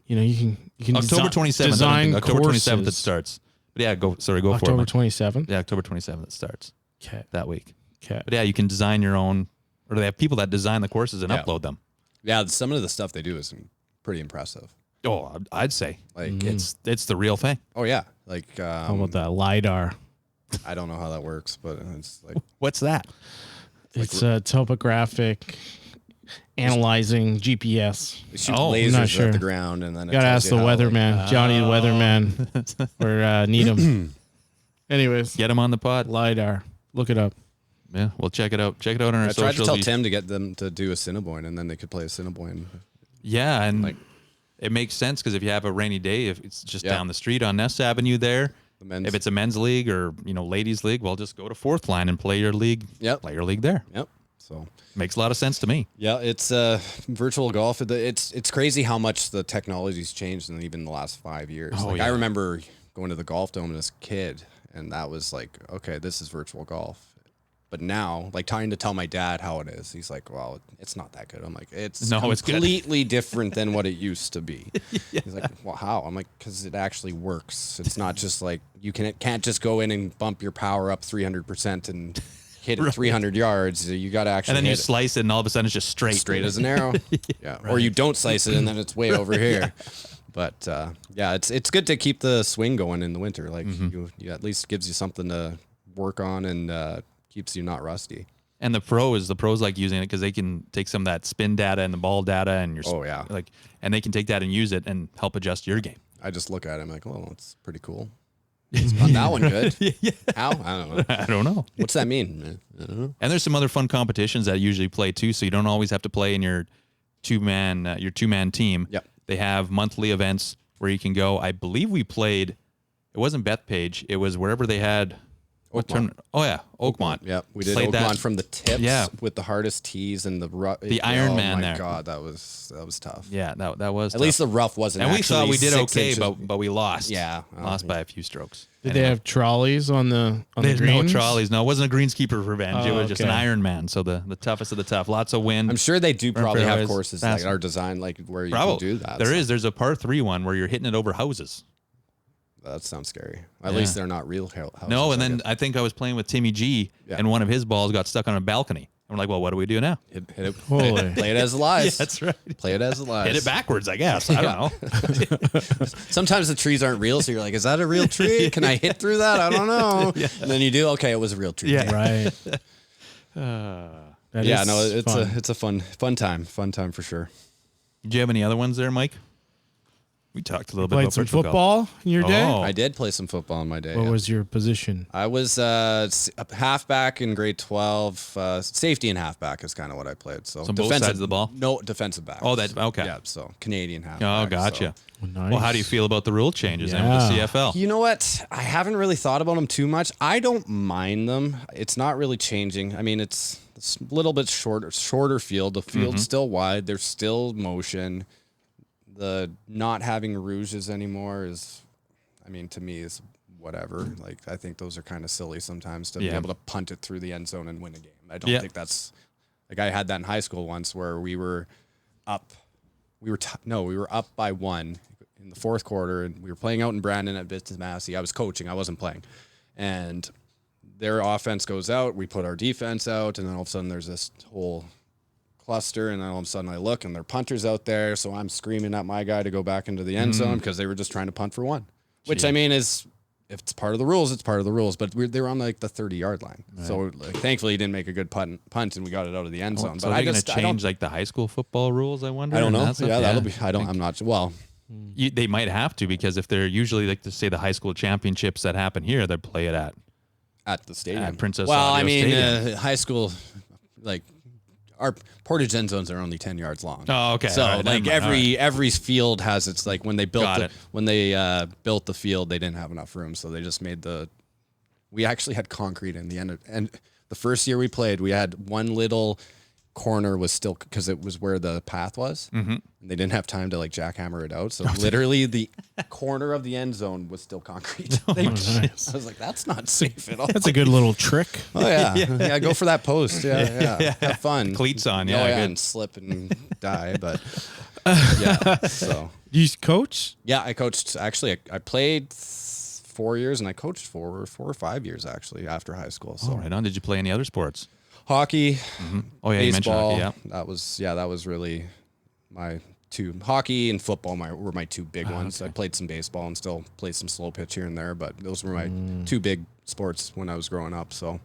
You can October 27th. I design think. October 27th it courses. starts. But yeah, go for it. October Mike. 27th. Yeah, October 27th it starts Okay. that week. Okay. But yeah, you can design your own, or they have people that design the courses and Yeah. upload them. Yeah, some of the stuff they do is pretty impressive. Oh, I'd say Like it's the real thing. oh yeah, like How about that LiDAR? I don't know how that works, but it's like What's that? It's topographic analyzing GPS. they shoot Oh, I'm lasers not sure. at the ground, and then it Gotta tells ask you the how, like, weatherman, Johnny the weatherman, or Needham. Anyways, Get them on the pod. LiDAR. Look it up. Yeah, we'll check it out. Check it out on our I tried to socials. tell Tim to get them to do a Cinnabon, and then they could play a Cinnabon. Yeah, and Like- it makes sense because if you have a rainy day, if it's just Yeah. down the street on Ness Avenue there, The men's, if it's a men's league or ladies league, well, just go to Fourth Line and play your league. Yep. Play your league there. Yep. So Makes a lot of sense to me. yeah, it's virtual golf. It's crazy how much the technology's changed in even the last 5 years. Oh, Like yeah. I remember going to the golf dome as a kid, and that was like, okay, this is virtual golf. But now, like trying to tell my dad how it is, he's like, well, it's not that good. I'm like, it's No, it's good. completely different than what it used to be. He's like, well, how? I'm like, because it actually works. It's not just like can't just go in and bump your power up 300% and hit it 300 yards. You got to actually And then you hit it slice it, and all of a sudden it's just straight. as an arrow. Yeah. Or you don't slice it and then it's way over here. But yeah, it's good to keep the swing going in the winter. Like you at least gives you something to work on and keeps you not rusty. And the pros like using it because they can take some of that spin data and the ball data and your Oh, yeah. and they can take that and use it and help adjust your game. I just look at it, I'm like, well, it's pretty cool. It's not that one good. How? I don't know. I don't know. What's that mean? I don't know. And there's some other fun competitions that usually play too, so you don't always have to play in your two-man team. Yep. They have monthly events where you can go. I believe we played. It wasn't Bethpage. It was wherever they had. Oakmont. Oh yeah, Oakmont. Yeah, we did Played Oakmont that. from the tips Yeah. with the hardest tees and the rough. Iron oh Man my there. God, that was tough. Yeah, that was. At least the rough wasn't. and we thought actually we did 6 okay, inches. but we lost. Yeah. lost by a few strokes. Did they have trolleys on the There's no greens? trolleys. No, it wasn't a greenskeeper revenge. It Oh, was just an okay. Iron Man. So the toughest of the tough. Lots of wind. I'm sure they do probably have fairways, courses fast. like our design, like where you Probably. can do that. There is. There's a par 3 one where you're hitting it over houses. That sounds scary. At Yeah. least they're not real houses. No, and I then guess. I think I was playing with Timmy G, Yeah. and one of his balls got stuck on a balcony. I'm like, well, what do we do now? hit it. Holy. Play it as lies. Yeah, that's right. Play it as lies. Hit it backwards, I guess. I don't know. Sometimes the trees aren't real, so you're like, "Is that a real tree? Can I hit through that? I don't know." And then you do. Okay, it was a real tree. Yeah. Right. That Yeah. is No, it's fun. a fun time for sure. Do you have any other ones there, Mike? We talked a little bit Played about some virtual golf. football in your day? Oh. I did play some football in my day. What yeah. was your position? I was a halfback in grade 12. Safety and halfback is kind of what I played. So So both sides of the ball? No, defensive back. Oh, that okay. Yeah, so Canadian halfback. Oh, gotcha. so- Nice. Well, how do you feel about the rule changes in Yeah. the CFL? You know what? I haven't really thought about them too much. I don't mind them. It's not really changing. I mean, it's a little bit shorter field. The field's still wide. There's still motion. The not having rouges anymore is, I mean, to me is whatever. Like, I think those are kind of silly sometimes to be Yeah. able to punt it through the end zone and win a game. I don't Yeah. think that's like I had that in high school once where we were up. We were up by 1 in the fourth quarter, and we were playing out in Brandon at Business Massey. I was coaching. I wasn't playing. And their offense goes out. We put our defense out, and then all of a sudden there's this whole cluster, and then all of a sudden I look, and their punter's out there, so I'm screaming at my guy to go back into the end zone because they were just trying to punt for 1. Which, I mean, is if it's part of the rules, it's part of the rules. But they were on like the 30-yard line. So like, thankfully he didn't make a good punt, and we got it out of the end zone. So but are I they going just to I don't change like the high school football rules? I wonder. I don't and know. that stuff? Yeah, that'll be. I'm not. Well, They might have to because if they're usually like to say the high school championships that happen here, they play it at the stadium, At Princess Well, Audio I mean, Stadium. high school, like our Portage end zones are only 10 yards long. Oh, okay. So All right, like never mind. every field has its like when they built Got it. when they built the field, they didn't have enough room, so they just made the. We actually had concrete in the end, and the first year we played, we had one little corner was still because it was where the path was. Mm-hmm. And they didn't have time to like jackhammer it out, so literally the corner of the end zone was still concrete. nice. I was like, that's not safe at all. That's a good little trick. Oh yeah. Go for that post. Yeah. Have fun. Cleats on, Oh, yeah, good. and slip and die. But yeah, so Do you coach? yeah, I coached. Actually, I played 4 years, and I coached for 4 or 5 years actually after high school. So Right on. Did you play any other sports? hockey, Oh yeah, you mentioned baseball. hockey. Yeah. That was really my two. Hockey and football were my two big ones. I played some baseball and still play some slow pitch here and there, but those were my two big sports when I was growing up. So,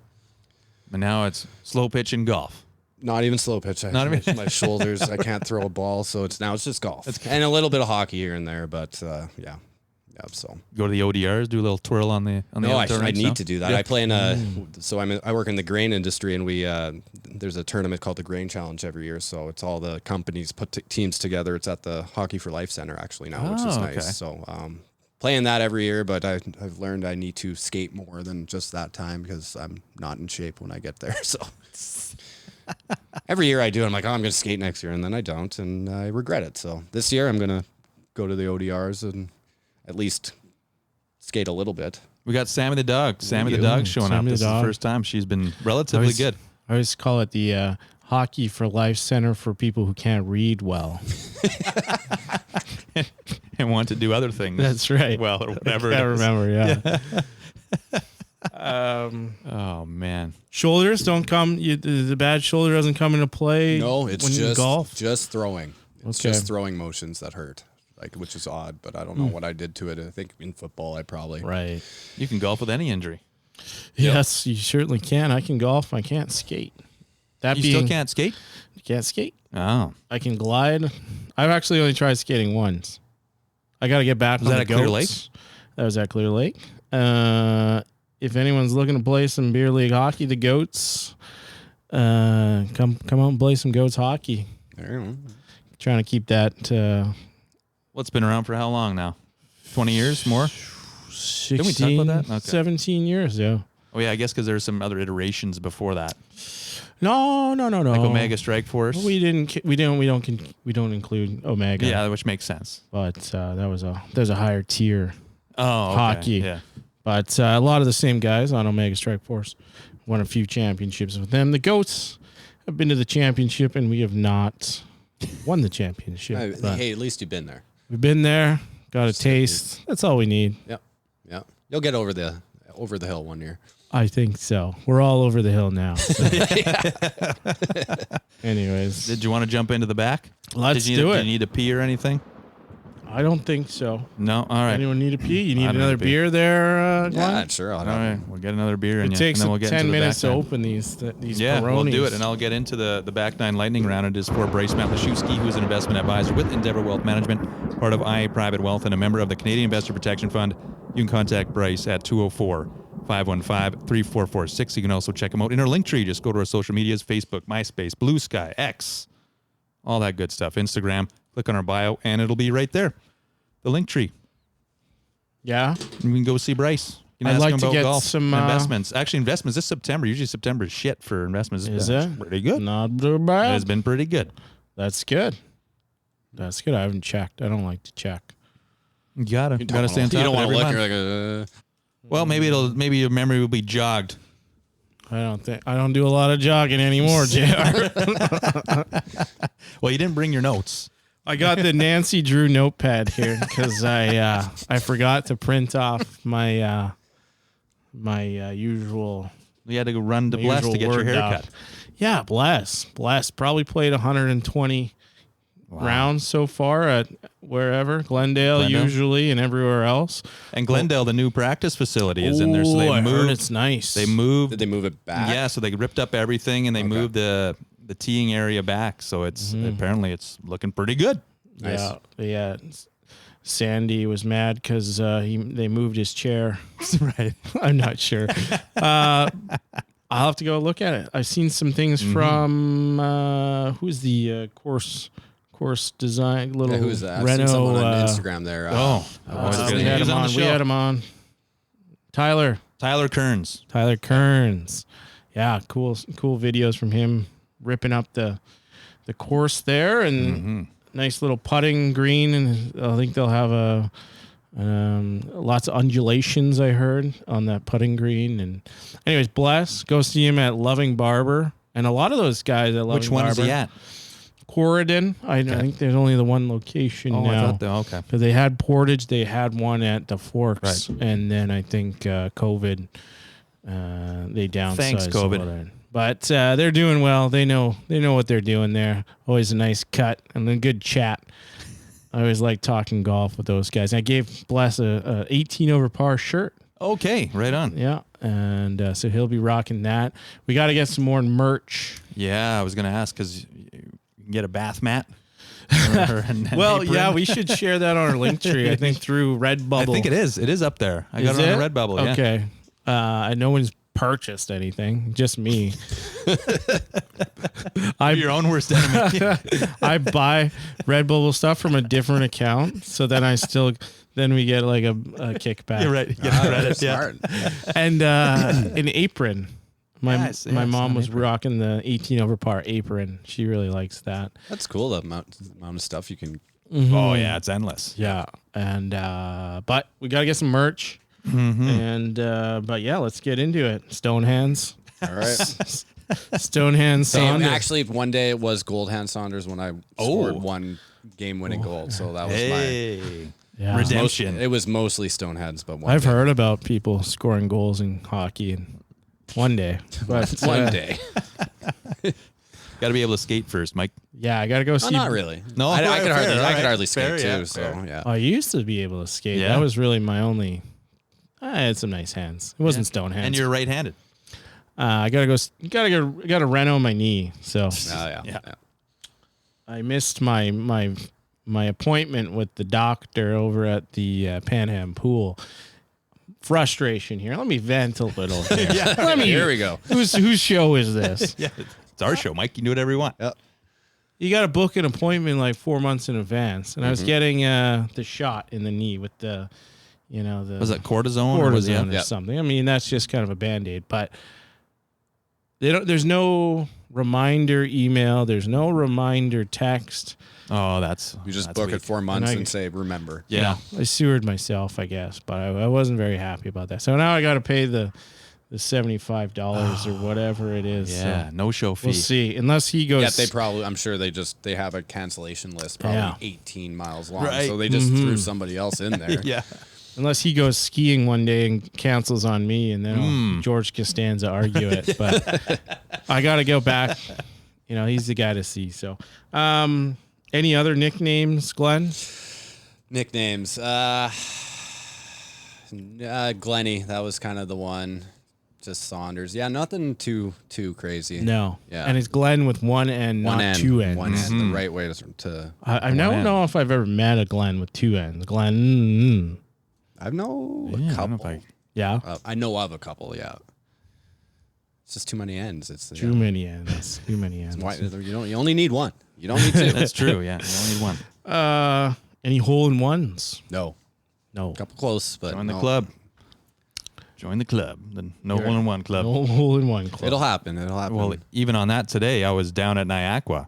But now it's slow pitch and golf. not even slow pitch. Not even- My shoulders. I can't throw a ball, so it's just golf and a little bit of hockey here and there. But yeah. So Go to the ODRs, do a little twirl on the no, I outdoor rinks, need no? to do that. Yeah. I play in I work in the grain industry, and we there's a tournament called the Grain Challenge every year. So it's all the companies put teams together. It's at the Hockey for Life Center actually now, which is Oh, nice. okay. So playing that every year, but I've learned I need to skate more than just that time because I'm not in shape when I get there. So every year I do, I'm like, oh, I'm going to skate next year, and then I don't, and I regret it. So this year I'm going to go to the ODRs and at least skate a little bit. We got Sammy the dog. Sammy the dog showing Sammy up. the This is the dog. first time she's been relatively good. I always call it the Hockey for Life Center for people who can't read well. And want to do other things. That's right. Well, or whatever. it I is. remember, yeah. Oh man. Shoulders don't come. The bad shoulder doesn't come into play. No, it's when you just golf. just throwing. It's Okay. just throwing motions that hurt, which is odd. But I don't know what I did to it. I think in football, I probably Right. You can golf with any injury. Yes, you certainly can. I can golf. I can't skate. That You being, still can't skate? can't skate. Oh. I can glide. I've actually only tried skating once. I got to get back Was on that the at Clear goats. That was at Clear Lake. If anyone's looking to play some beer league hockey, the goats, come out and play some goats hockey. There you go. Trying to keep that Well, it's been around for how long now? 20 years more? 16, we talk about that? Okay. 17 years, yeah. Oh yeah, I guess because there's some other iterations before that, No. like Omega Strike Force. We don't include Omega. Yeah, which makes sense. But there's a higher tier Oh, okay. hockey. Yeah. But a lot of the same guys on Omega Strike Force won a few championships with them. The Goats have been to the championship, and we have not won the championship. But Hey, at least you've been there. we've been there, got a taste. That's all we need. Yep. You'll get over the hill one year. I think so. We're all over the hill now. So. Anyways, Did you want to jump into the back? let's Did you, do Did it. you need a pee or anything? I don't think so. No. All right. Anyone need a pee? You need I don't another need a pee. beer there, Glenn? Yeah, sure. I'll All have right. We'll get another beer in It you, takes and then we'll get 10 into the minutes to back nine. open these Yeah, we'll do Peronis. it, and I'll get into the back nine lightning round. It is for Bryce Matlashewski, who's an investment advisor with Endeavor Wealth Management, part of IA Private Wealth, and a member of the Canadian Investor Protection Fund. You can contact Bryce at 204-515-3446. You can also check him out in our link tree. Just go to our social medias, Facebook, MySpace, Blue Sky, X, all that good stuff. Instagram, click on our bio, and it'll be right there. The link tree. Yeah. And we can go see Bryce. You can I'd ask like him to about get golf some, and investments. Actually, investments this September. Usually September is shit for investments. Is It's it? pretty good. Not too It bad. has been pretty good. That's good. That's good. I haven't checked. I don't like to check. You gotta stay on top You don't of want every to look. month. You're like, Well, maybe your memory will be jogged. I don't do a lot of jogging anymore, JR. Well, you didn't bring your notes. I got the Nancy Drew notepad here because I forgot to print off my usual You had to go run to my Bless to usual get your Word hair doc. cut. Yeah, Bless probably played 120 rounds so far at Glendale usually, and everywhere else. And Glendale, the new practice facility, is in there. So Ooh, they I heard moved. it's nice. They moved. did they move it back? Yeah, so they ripped up everything and they moved the teeing area back. So it's apparently it's looking pretty good. Nice. Yeah. Sandy was mad because they moved his chair. Right. I'm not sure. I'll have to go look at it. I've seen some things from who's the course design little Who's that? I've Renault. seen someone on Instagram there. We we had him on. Tyler Kearns. Kearns. Yeah, cool videos from him ripping up the course there, and nice little putting green, and I think they'll have lots of undulations, I heard, on that putting green. And anyways, Bless, go see him at Loving Barber, and a lot of those guys at Loving Which one Barber. is he at? Corridon. I think there's only the one location Oh, I now. thought okay. Because they had Portage, they had one at the Forks, and then I think COVID, they downsized. Thanks, COVID. a little. But they're doing well. They know what they're doing there. Always a nice cut and a good chat. I always like talking golf with those guys. I gave Bless a 18 over par shirt. Okay, right on. Yeah, and so he'll be rocking that. We got to get some more merch. Yeah, I was gonna ask because you can get a bath mat. Well, yeah, we should share that on our link tree. I think through Redbubble. I think it is. It is up there. I got it on Redbubble. Yeah. Okay. No one's purchased anything. Just me. I'm your own worst enemy. I buy Redbubble stuff from a different account, so then we get like a kickback. You're right. You get credit. Smart. And an apron. My mom was apron. rocking the 18 over par apron. She really likes that. That's cool. The amount of stuff you can. Oh yeah, it's endless. Yeah. And but we gotta get some merch. And but yeah, let's get into it. Stone hands. All right. Stone hands Saunders. Actually, one day it was Gold Hand Saunders when I scored one game-winning goal. So that was Yeah. Redemption. it was mostly Stoneheads, but I've heard about people scoring goals in hockey and one day. But one day. Got to be able to skate first, Mike. Yeah, I gotta go see. Not really. No, I fair, could hardly. fair, I right. could hardly skate Fair, too. yeah, So fair. yeah. I used to be able to skate. Yeah. That was really my only. I had some nice hands. It wasn't stone hands. And you're right-handed. I gotta reno my knee. So Yeah. I missed my appointment with the doctor over at the Panham pool. Frustration here. Let me vent a little here. Let me. Here we go. Whose show is this? Yeah, it's our show, Mike. You can do whatever you want. You got to book an appointment like 4 months in advance, and I was getting the shot in the knee with the, the Was it cortisone? Or was cortisone or something. I mean, that's just kind of a Band-Aid, but there's no reminder email. There's no reminder text. Oh, that's You just that's book weak. it 4 months And I- and say remember. Yeah. I sewered myself, I guess, but I wasn't very happy about that. So now I got to pay the $75 or whatever it is. Yeah, So no show fee. we'll see. Unless he goes. Yeah, they probably. I'm sure they have a cancellation list, probably Yeah. 18 miles long. Right. So they just threw somebody else in there. Yeah. Unless he goes skiing one day and cancels on me, and then George Costanza argue it. But I got to go back. He's the guy to see. So, any other nicknames, Glenn? Nicknames. Glenny. That was kind of the one. Just Saunders. Yeah, nothing too crazy. No. Yeah. And it's Glenn with one N, One not end. two N's. One end. The right way to. I don't know if I've ever met a Glenn with two N's. Glenn. I know Yeah, a I don't know couple. if Yeah. I know of a couple. Yeah. It's just too many ends. It's Too many N's. Too many N's. Why, you only need one. You don't need two. That's true. Yeah. You only need one. Any hole in ones? No. No. Couple close, but Join the no. club. Join the club. The no hole-in-one club. No hole in one club. It'll happen. It'll happen. Well, even on that today, I was down at Niagara.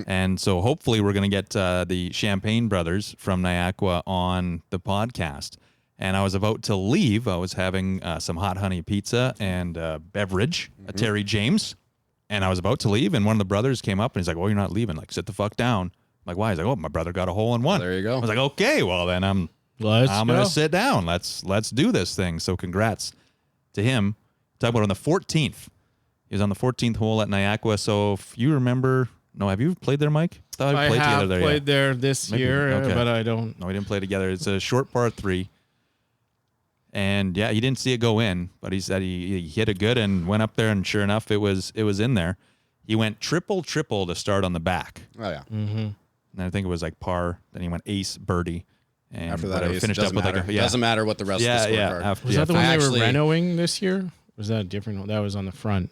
And so hopefully we're going to get the Champagne brothers from Niagara on the podcast. And I was about to leave. I was having some hot honey pizza and beverage at Terry James. And I was about to leave. And one of the brothers came up and he's like, "Oh, you're not leaving. Like, sit the fuck down." I'm like, "Why?" He's like, "Oh, my brother got a hole in one." There you go. I was like, "Okay, well then I'm Let's going to sit down. Let's do this thing." So congrats to him. Talk about on the 14th. He was on the 14th hole at Niagara. So if you remember, have you played there, Mike? Thought we I played have together there. played there this Maybe. year, Okay. but I don't. No, we didn't play together. It's a short par 3. And yeah, he didn't see it go in, but he said he hit it good and went up there, and sure enough, it was in there. He went triple to start on the back. Oh yeah. And I think it was like par. Then he went ace, birdie. And After that, whatever, it finished up with matter. like a Doesn't matter what the rest of the scorecard. After, Was that the one they Actually- were renoing this year? Or was that a different one? That was on the front.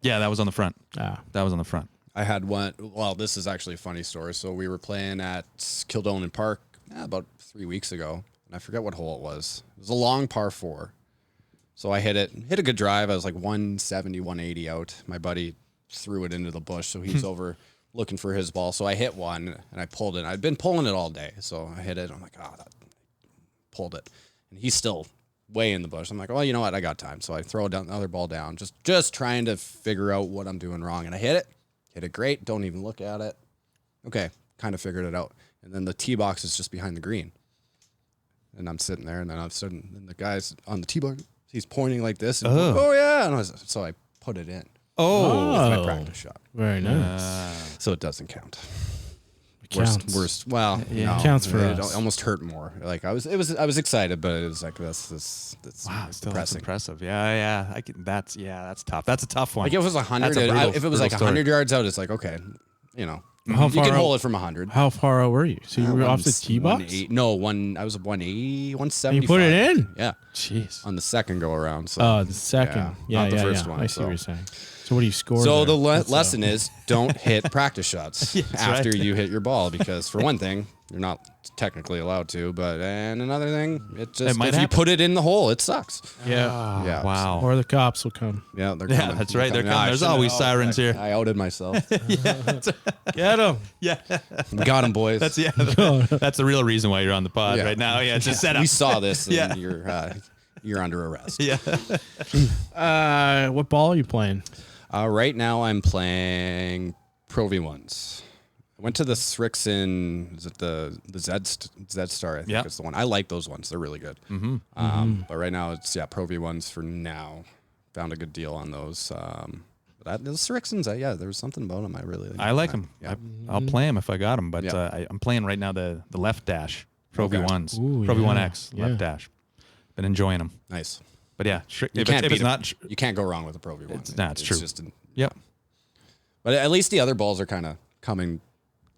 Yeah, that was on the front. Ah. That was on the front. I had one. Well, this is actually a funny story. So we were playing at Kildonan Park about 3 weeks ago, and I forget what hole it was. It was a long par 4. So I hit a good drive. I was like 170, 180 out. My buddy threw it into the bush, so he's over looking for his ball. So I hit one, and I pulled it. I'd been pulling it all day, so I hit it. I'm like, pulled it, and he's still way in the bush. I'm like, well, you know what? I got time. So I throw down the other ball down, just trying to figure out what I'm doing wrong, and I hit it. hit it great. Don't even look at it. Okay, kind of figured it out. And then the tee box is just behind the green. And I'm sitting there, and then all of a sudden, the guy's on the tee box. He's pointing like this. And oh yeah. And so I put it in. With my practice shot. Very nice. So it doesn't count. Counts. Worst. Well, no, Counts for it us. almost hurt more. Like I was excited, but it was like that's Wow, still that's depressing. impressive. Yeah. That's tough. That's a tough one. Like if it was 100, if it was like 100 yards out, it's like okay, you know, How you far can out- hold it from 100. How far out were you? So you were off the tee box? 180 No, I was 180, 175. You put it in? Yeah, Jeez. on the second go around. So. Oh, the second. Yeah, not the first one. I see what you're saying. So what do you score? So the there? lesson is don't hit practice shots after you hit your ball, because for one thing, you're not technically allowed to, and another thing, it just might if you happen. put it in the hole, it sucks. Yeah. Yeah. Wow. Or the cops will come. Yeah, they're Yeah, coming. that's right. They're coming. coming. I There's shouldn't- always sirens here. I outed myself. Get him. Yeah. Got him, boys. That's that's the real reason why you're on the pod Yeah. right now. Yeah, it's a setup. We saw this, and Yeah. you're under arrest. Yeah. What ball are you playing? Right now, I'm playing Pro V1s. I went to the Srixon, is it the Z Star, I think Yeah. is the one. I like those ones. They're really good. But right now, it's Pro V1s for now. Found a good deal on those. But the Srixons, there was something about them I really I like them. Yeah. I'll play them if I got them, but Yeah. I'm playing right now the left dash Pro Okay. V1s, Ooh, Pro yeah. V1X Yeah. left dash. Been enjoying them, Nice. but yeah, You if can't it's beat 'em. not, You can't go wrong with a Pro V1. It's true. Just yep, but at least the other balls are kind of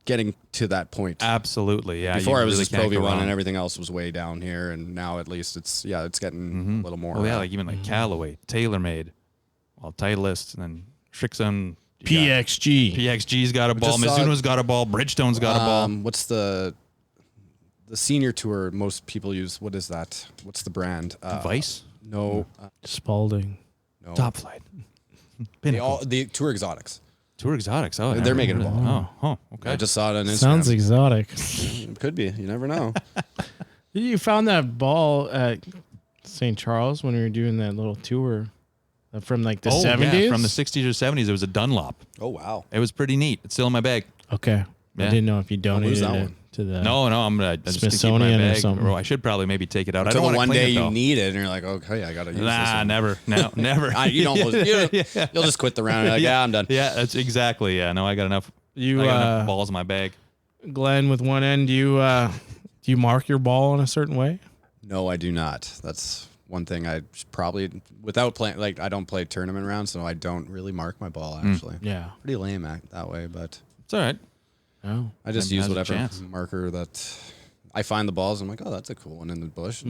getting to that point. absolutely, yeah. Before you I was really just Pro can't go V1 wrong. and everything else was way down here, and now at least it's getting a little more. Well, yeah, like even like Callaway, TaylorMade, Titleist, and then Srixon. you got- PXG. PXG's got a ball. just saw- Mizuno's got a ball. Bridgestone's got a ball. What's the senior tour most people use? What is that? What's the brand? Vice, No, Spalding. no. Top Flight, The Tour Exotics. Tour Exotics. Oh, I They're never making heard a of ball. that. Oh, okay. I just saw it on Instagram. Sounds exotic. It could be. You never know. You found that ball at St. Charles when we were doing that little tour from like the 70s? Yeah, from the 60s or 70s. It was a Dunlop. Oh wow. It was pretty neat. It's still in my bag. Okay. Yeah. I didn't know if you donated that it one? to the... No, I'm gonna just keep Smithsonian my or bag. something. I should probably maybe take it out. I Until don't the want one to day clean it, you though. need it, and you're like, okay, I gotta use this. Nah, one. never. No, never. You you'll just quit the round. You're like, yeah, I'm done. Yeah, that's exactly. Yeah, no, I got enough. You, I got enough balls in my bag. Glenn, with one end, do you mark your ball in a certain way? No, I do not. That's one thing I should probably, without playing, like I don't play tournament rounds, so I don't really mark my ball actually. Yeah. Pretty lame that way, but It's all right. Oh. I just Maybe use has a whatever chance. marker that I find the balls. I'm like, oh, that's a cool one in the bush.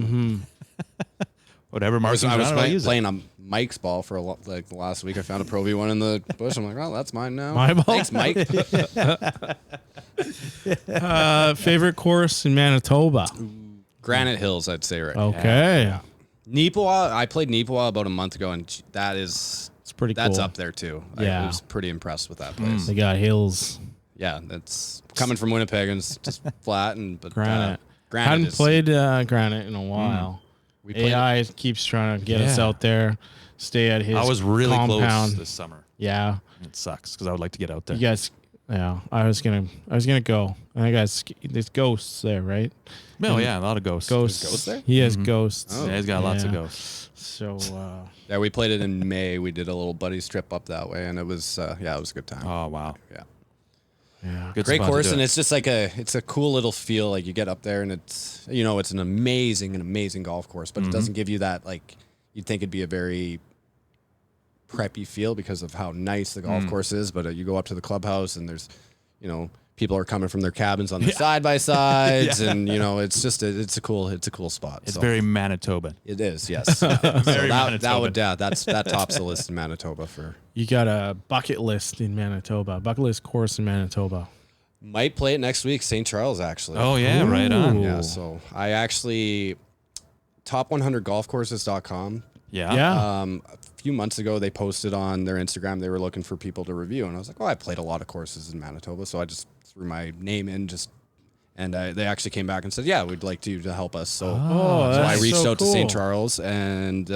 Whatever I marks was, I was I'll use it. playing on Mike's ball for like the last week. I found a Pro V1 in the bush. I'm like, oh, that's mine now. My ball? Thanks, Mike. Favorite course in Manitoba? Granite Hills, I'd say right. Okay. Neepawa, I played Neepawa about a month ago, and It's pretty that's cool. up there too. Yeah. I was pretty impressed with that place. They got hills, Yeah, that's coming from Winnipeg and it's just flat but granite. granite Hadn't is, played granite in a while. We played AI keeps trying to get us Yeah. out there, stay at his I was really compound. close this summer. Yeah. It sucks because I would like to get out there. You guys, yeah, I was gonna go. And I got there's ghosts there, right? Oh yeah, a lot of ghosts. Ghosts. ghosts there? He has ghosts. Oh. Yeah, he's got lots of Yeah. ghosts. So Yeah, we played it in May. We did a little buddies trip up that way, and it was it was a good time. Oh wow, Yeah, yeah, good great spot to course, do and it. it's just like it's a cool little feel. Like you get up there, and it's it's an amazing golf course, but it doesn't give you that like you'd think it'd be a very preppy feel because of how nice the golf course is. But you go up to the clubhouse, and there's people are coming from their cabins on the side by sides, and it's just it's a cool spot. It's So very Manitoban. it is, yes. Yeah. Very that would Manitoban. that tops the list in Manitoba for. you got a bucket list in Manitoba, bucket list course in Manitoba. Might play it next week, St. Charles actually. Oh yeah, right on. Ooh. Yeah, so I actually top100golfcourses.com. Yeah. Yeah, A few months ago, they posted on their Instagram they were looking for people to review, and I was like, "Oh, I played a lot of courses in Manitoba," so I just threw my name in, and they actually came back and said, "Yeah, we'd like you to help us." So, Oh, so I that's reached so out to St. cool. Charles and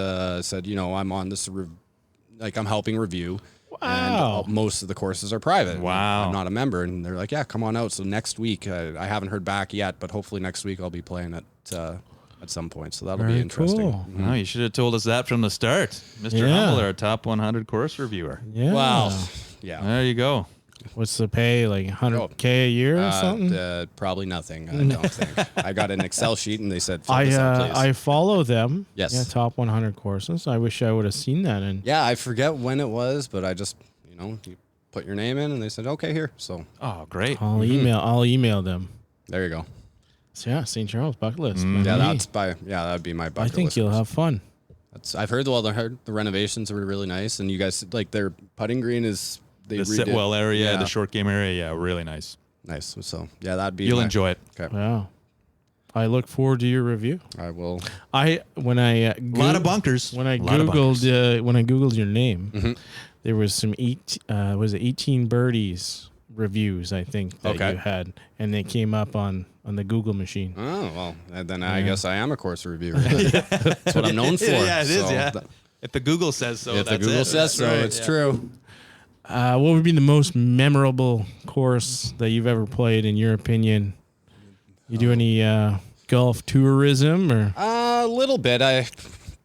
said, "I'm on this, I'm helping review." And most of the courses are private. Wow. I'm not a member. And they're like, yeah, come on out. So next week, I haven't heard back yet, but hopefully next week I'll be playing at some point. So that'll be Very interesting. cool. No, you should have told us that from the start. Mr. Yeah. Hummel, our top 100 course reviewer. Yeah. Wow. Yeah. There you go. What's the pay? Like 100K a year or something? Probably nothing. I don't think. I got an Excel sheet and they said, fill I this out, please. I follow them. Yes. Yeah, top 100 courses. I wish I would have seen that. And Yeah, I forget when it was, but I just, you put your name in and they said, okay, here. So Oh, great. I'll email them. there you go. So yeah, St. Charles bucket list. Yeah, Me. that'd be my I bucket think list. you'll have fun. I've heard the renovations were really nice, and you guys like their putting green is they The redid. Sitwell area, Yeah. the short game area, yeah, really nice. Nice. So yeah, that'd be. You'll enjoy it. Okay, Wow. I look forward to your review. I will. When I A lot of bunkers. when I Lot of bunkers. googled your name, Mm-hmm. there was some 18 birdies reviews I think that Okay. you had, and they came up on the Google machine. Oh well, and then I guess I am a course reviewer. That's what I'm known for. Yeah, it is, So yeah. th- If the Google says so, if the that's Google it. says That's so, right, it's yeah. true. What would be the most memorable course that you've ever played, in your opinion? You do any golf tourism or? A little bit. I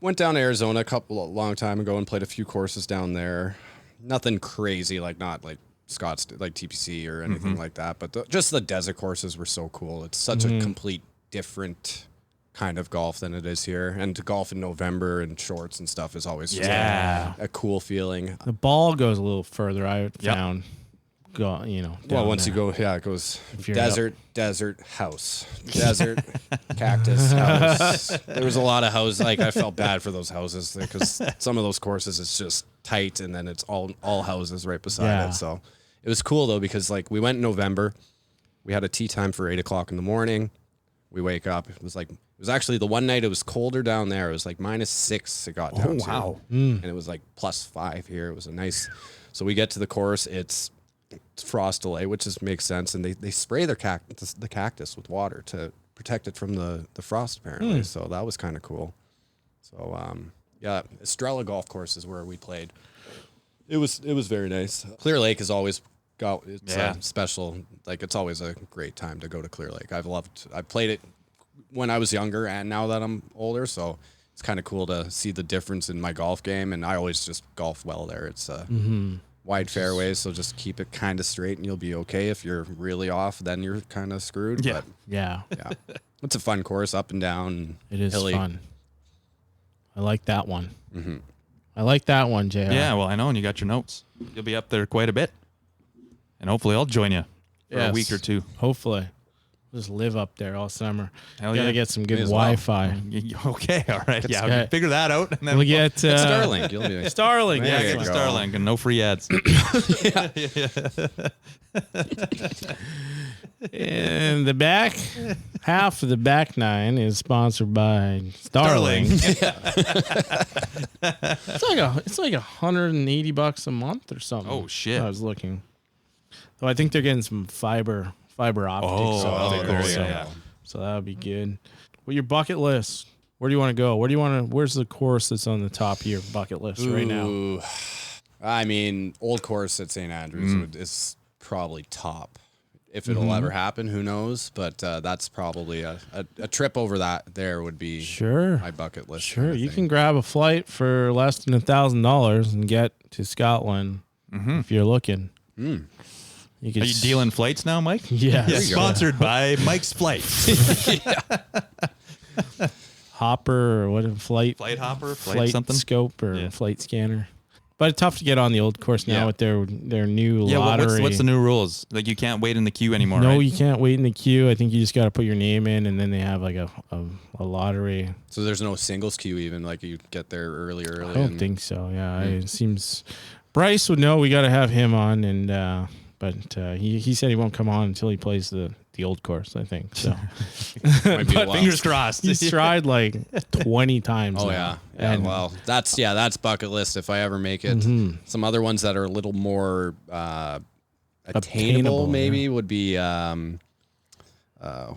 went down to Arizona a long time ago and played a few courses down there. Nothing crazy, not like Scott's, like TPC or anything like that. But just the desert courses were so cool. It's such a complete different kind of golf than it is here. And to golf in November and shorts and stuff is always just Yeah. a cool feeling. The ball goes a little further. I found. Well, down once there. you go, yeah, it goes you're desert house, desert cactus house. There was a lot of houses. Like I felt bad for those houses because some of those courses it's just tight, and then it's all houses right beside Yeah. it. So it was cool though because we went in November. We had a tee time for 8:00 in the morning. We wake up. It was actually the one night it was colder down there. It was like -6. It got down to. wow. And it was like +5 here. It was a nice. So we get to the course. It's frost delay, which makes sense, and they spray the cactus with water to protect it from the frost apparently. So that was kind of cool. So yeah, Estrella Golf Course is where we played. It was very nice. Clear Lake has always got special. It's always a great time to go to Clear Lake. I played it when I was younger and now that I'm older, so it's kind of cool to see the difference in my golf game. And I always just golf well there. It's wide fairways, so just keep it kind of straight and you'll be okay. If you're really off, then you're kind of screwed. Yeah. But Yeah, yeah, it's a fun course, up and down. it is hilly. fun. I like that one. I like that one, JR. Yeah, well, I know, and you got your notes. You'll be up there quite a bit. And hopefully I'll join you for a Yes. week or two. Hopefully. Just live up there all summer. Hell Gotta yeah. get some good Me as well. Wi-Fi. Okay, all right. Yeah, okay. figure that out. And then We'll get Starlink. You'll be Starlink. There Yeah, you get go. Starlink and no free ads. And the back half of the back nine is sponsored by Starlink. It's like $180 a month or something. Oh, shit. I was looking. So I think they're getting some fiber optics Oh, out that'd be there. cool, So, yeah. so that would be good. Well, your bucket list. Where do you want to go? Where's the course that's on the top of your bucket list right now? Ooh. I mean, Old Course at St. Andrews is probably top. If it'll ever happen, who knows? But that's probably a trip over there would be Sure. my bucket list. Sure, kind of you thing. can grab a flight for less than $1,000 and get to Scotland if you're looking. You could Are you dealing flights now, Mike? Yes. Yeah, There you go. sponsored by Mike's Flights. Hopper or what? Flight Flight something? scope or Yeah. flight scanner. But it's tough to get on the Old Course now Yeah. with their new Yeah, lottery. what's the new rules? Like you can't wait in the queue anymore, No, right? you can't wait in the queue. I think you just got to put your name in, and then they have like a lottery. So there's no singles queue even, like you get there early. I don't think so. Yeah, it seems Bryce would know. We got to have him on, and but he said he won't come on until he plays the Old Course. I think so. Might be a while. Fingers crossed. He's tried like 20 times. Oh now. yeah. And Well, that's bucket list if I ever make it. Some other ones that are a little more Obtainable, attainable maybe would be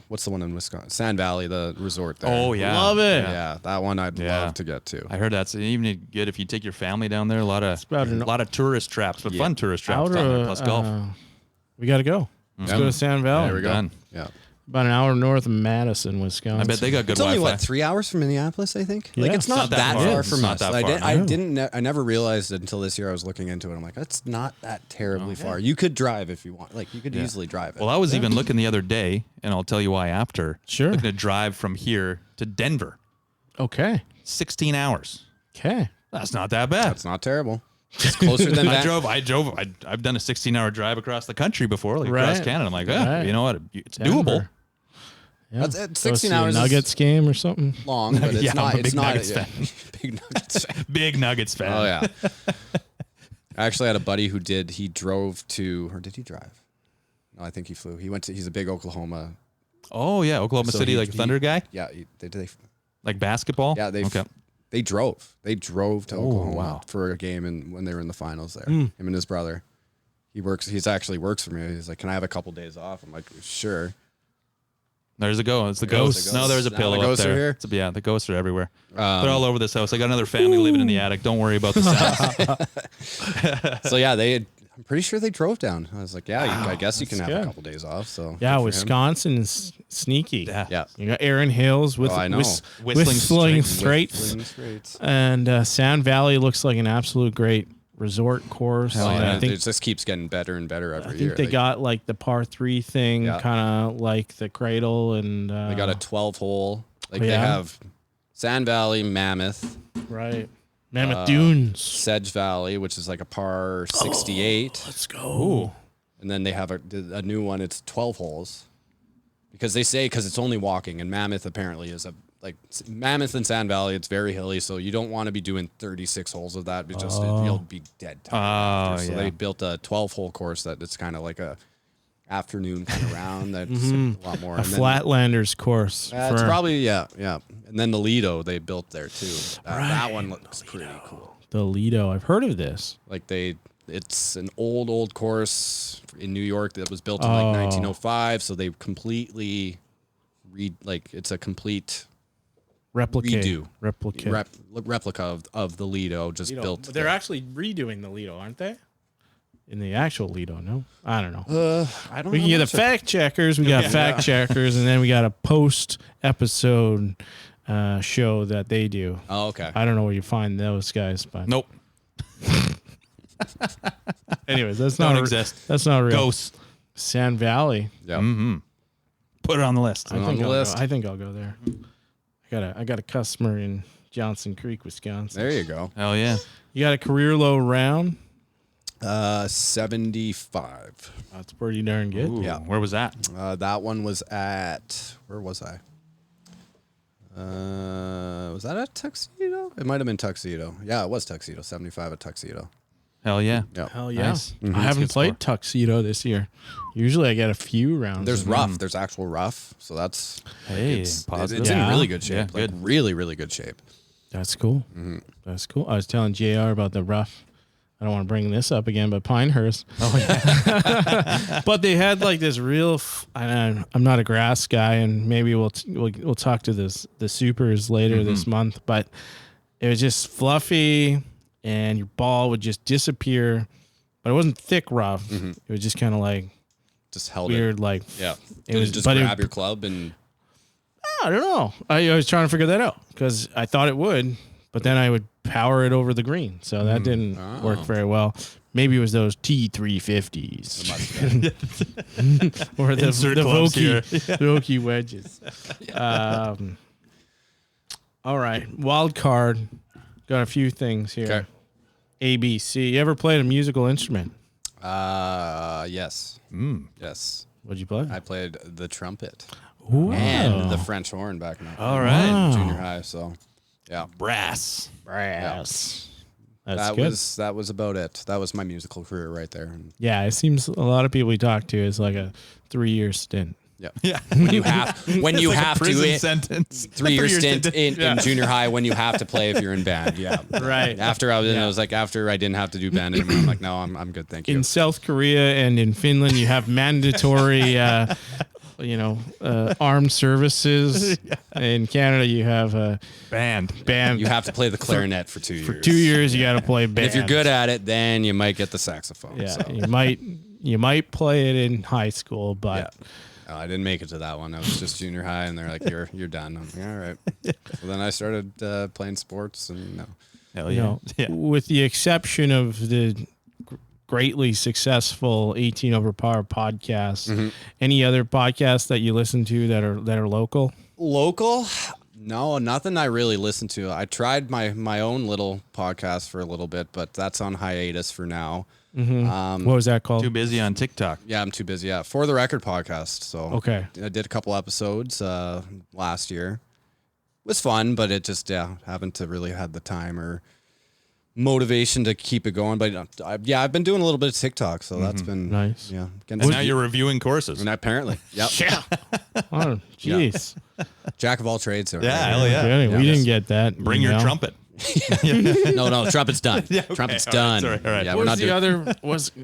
what's the one in Wisconsin? Sand Valley, the resort there. Oh yeah, Love it. Yeah, that one I'd Yeah. love to get to. I heard that's even good if you take your family down there. A lot about an- of tourist traps, but Yeah. fun tourist traps down there, plus golf. We got to go. Let's go to Sand Valley. There we go. Done. Yeah. About an hour north of Madison, Wisconsin. I bet they got good It's only Wi-Fi. what 3 hours from Minneapolis, I think. Yeah. Like it's not, that that far. far It's from not us. that I far. didn't. I never realized it until this year. I was looking into it. I'm like, it's not that terribly far. You could drive if you want. Like you could easily drive it. Well, I was even looking the other day, and I'll tell you why after. Sure. Looking to drive from here to Denver, Okay. 16 hours. Okay. That's not that bad. It's not terrible. It's closer than I've that. done a 16-hour drive across the country before, like across Right. Canada. I'm like, Right. you know what? It's Denver. doable. Yeah. That's- Go 16 see a hours is- Nuggets game or something. Long, but it's Yeah, not. I'm a big it's not. Nuggets yeah. fan. Big Nuggets fan. Big Nuggets fan. Oh yeah. I actually had a buddy who did. He drove to, or did he drive? No, I think he flew. He went to. He's a big Oklahoma. Oh yeah, Oklahoma So City, he- like Thunder guy, Yeah, they like basketball. yeah okay. they drove. They drove to Oklahoma wow. for a game, and when they were in the finals there, him and his brother. He's actually works for me. He's like, "Can I have a couple days off?" I'm like, "Sure." There's a go. It's the Ghosts. ghosts. No, there's a Now pillow the up ghosts are there. here? Yeah, the ghosts are everywhere. They're all over this house. I got another family living in the attic. Don't worry about the sound. So yeah, I'm pretty sure they drove down. I was like, "Yeah, I guess you can have good. a couple days off." So Yeah, good for him. Wisconsin's sneaky. Yeah. Yeah. You got Aaron Hills with Oh, I know. Whistling Straits. Whistling Straits. And Sand Valley looks like an absolute great resort course. Oh, And yeah, I think it just keeps getting better and better every I year. think they got like the par 3 thing, Yeah. kind of like the Cradle, and They got a 12 hole. Like yeah? they have Sand Valley, Mammoth, right Mammoth Dunes. Sedge Valley, which is like a par 68. Let's go. And then they have a new one. It's 12 holes. Because it's only walking, and Mammoth apparently is Mammoth and Sand Valley. It's very hilly, so you don't want to be doing 36 holes of that. Because you'll be dead tired. after. So yeah. they built a 12-hole course that it's kind of like a afternoon kind of round. That's a lot more. A And then- Flatlanders course. It's probably yeah. And then the Lido they built there too. That one looks pretty cool. the Lido. I've heard of this. Like it's an old course in New York that was built in like 1905. So they completely it's a complete redo. replica of the Lido just Lido. built. But they're actually redoing the Lido, aren't they? In the actual Lido, no? I don't know. I don't We know can get the much fact checkers. We got fact checkers, and then we got a post episode show that they do. Oh, okay. I don't know where you find those guys, but Nope. anyways, that's Don't not exist. That's not real. Ghosts. Sand Valley. Yeah. Put it on the list. I on think the I'll list. Go. I think I'll go there. I got a customer in Johnson Creek, Wisconsin. There you go. Hell yeah. You got a career low round. 75. That's pretty darn good. Ooh, Yeah. Where was that? That one was at, where was I? Was that at Tuxedo? It might have been Tuxedo. Yeah, it was Tuxedo. 75 at Tuxedo. Hell yeah. Yeah. Hell yeah! Nice. I haven't played Tuxedo this year. Usually, I get a few rounds. There's in. rough. There's actual rough. So that's Hey, it's positive. Yeah. in really good shape. Yeah, like good. really, really good shape. That's cool. That's cool. I was telling JR about the rough. I don't want to bring this up again, but Pinehurst. Oh yeah. But they had like this real. I'm not a grass guy, and maybe we'll talk to the supers later this month. But it was just fluffy, and your ball would just disappear. But it wasn't thick rough. It was just kind of like Just held weird, it. like Yeah. It was just but grab your club and I don't know. I was trying to figure that out because I thought it would, but then I would power it over the green, so that didn't work very well. Maybe it was those T350s or the Insert clubs here. Vokey wedges. All right, wild card. Got a few things here. Okay. ABC. You ever played a musical instrument? yes. Yes. What'd you play? I played the trumpet Wow. and the French horn back in All right. Wow. junior high. So yeah. Brass. Brass. That's That good. was about it. That was my musical career right there. And Yeah, it seems a lot of people we talk to is like a 3-year stint. yeah. Yeah. When you have Prison to sentence. 3-year stint in junior high when you have to play if you're in band. Yeah. Right. After I was in, it was like after I didn't have to do band anymore. I'm like, no, I'm good, thank you. In South Korea and in Finland, you have mandatory armed services. In Canada, you have Band. You have to play the clarinet for 2 years. For 2 years, you got to play band. If you're good at it, then you might get the saxophone. yeah, So. you might play it in high school, but Oh, I didn't make it to that one. I was just junior high, and they're like, "You're done." I'm like, "All right." So then I started playing sports, and Hell you yeah. know, Yeah. with the exception of the greatly successful 18 Over Par podcast, any other podcasts that you listen to that are local? local. No, nothing I really listen to. I tried my own little podcast for a little bit, but that's on hiatus for now. What was that called? Too busy on TikTok. Yeah, I'm too busy. Yeah, For the Record podcast. So Okay. I did a couple episodes last year. It was fun, but it just haven't really had the time or motivation to keep it going. But I've been doing a little bit of TikTok, so that's been Nice. Yeah, And now you're reviewing courses. and apparently, yep. Yeah. Oh, jeez. Jack of all trades. Yeah, hell yeah. Okay, we didn't get that. Bring your email. trumpet. No, trumpet's done. Trumpet's all right, done. sorry, all right. Yeah, What we're was not the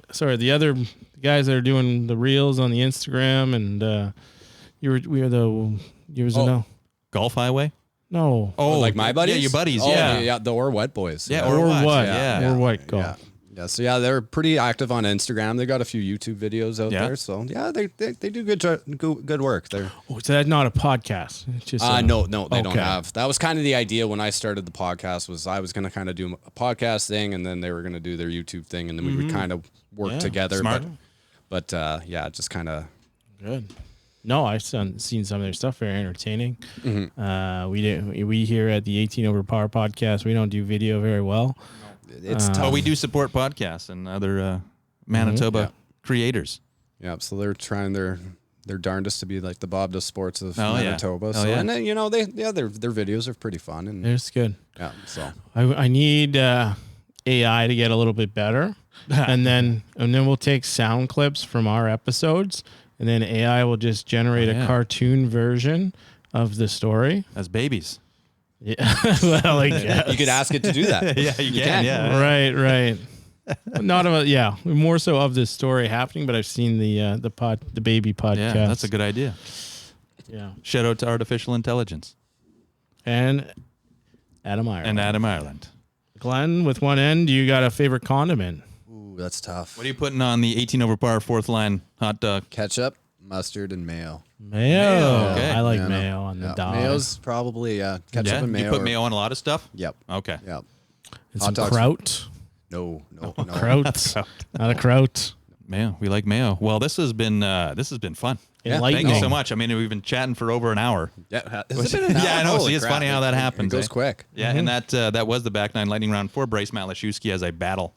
doing. other the other guys that are doing the reels on the Instagram and you was Oh. no. Golf Highway? No. Oh, Like my buddies? Yeah, your buddies. Oh, yeah. the Or What boys. Yeah, Or what? Yeah. Or what golf? Yeah. Yeah, so they're pretty active on Instagram. They got a few YouTube videos out Yeah. there. So they do good work. They're Oh, so that's not a podcast. It's just no, they don't okay. have. That was kind of the idea when I started the podcast. Was I was going to kind of do a podcast thing, and then they were going to do their YouTube thing, and then we would kind of work together. smart. But just kind of. good. No, I've seen some of their stuff. Very entertaining. Mm-hmm. We here at the 18 Over Par podcast, we don't do video very well. It's tough. But we do support podcasts and other Manitoba creators. Yeah, so they're trying their darndest to be like the Bob Does Sports of Oh, yeah. Manitoba. Oh, So yeah. and then, their videos are pretty fun and It's good. yeah. So I need AI to get a little bit better, and then we'll take sound clips from our episodes, and then AI will just generate a cartoon version of the story. As babies. Yeah, well, like you could ask it to do that. Yeah, you can. Yeah. right. Not of more so of the story happening, but I've seen the baby podcast. Yeah, that's a good idea. Yeah, Shout out to artificial intelligence and Adam Ireland. and Adam Ireland. Glenn, with one end, you got a favorite condiment? Ooh, that's tough. What are you putting on the 18 Over Par fourth line hot dog? Ketchup, mustard, and mayo. Mayo. okay. I like Yeah, no. mayo on the Yeah, dog. Mayo's probably ketchup Yeah, and mayo. you put or- mayo on a lot of stuff. Yep. Okay. Yep. and hot some dogs. kraut. No. Kraut. Not a kraut. Mayo. We like mayo. Well, this has been fun. Yeah, Enlightening. Thank you so much. I mean, we've been chatting for over an hour. Yeah. Yeah, I know. See, it's funny how that happens. It goes eh? quick. Yeah, and that was the back nine lightning round for Bryce Matlashewski as I battle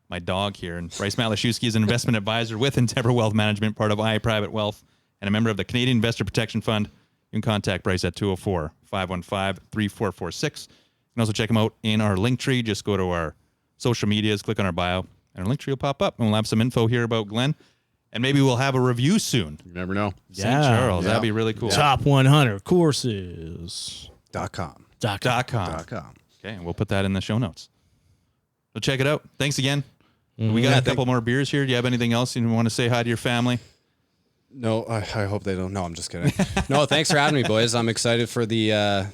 my dog here. And Bryce Matlashewski is an investment advisor with Endeavor Wealth Management, part of I Private Wealth, and a member of the Canadian Investor Protection Fund. You can contact Bryce at 204-515-3446. You can also check him out in our link tree. Just go to our social medias, click on our bio, and our link tree will pop up. And we'll have some info here about Glen. And maybe we'll have a review soon. You never know. St. Charles. That'd be really cool. Top 100 courses. .com. .com. .com. Okay, and we'll put that in the show notes. So check it out. Thanks again. We got a couple more beers here. Do you have anything else you want to say hi to your family? No, I hope they don't. No, I'm just kidding. No, thanks for having me, boys. I'm excited for the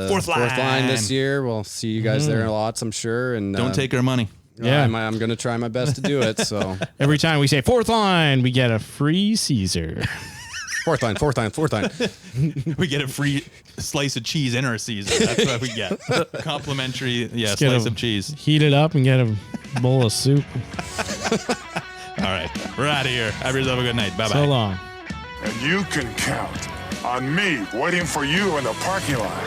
Fourth line. this year. We'll see you guys there lots, I'm sure. And Don't take our money. Yeah. I'm going to try my best to do it. So Every time we say fourth line, we get a free Caesar. fourth line. We get a free slice of cheese in our season. That's what we get. Complimentary, Get slice a- of cheese. Heat it up and get a bowl of soup. All right, we're out of here. Have yourself a good night. Bye-bye. So long. And you can count on me waiting for you in the parking lot.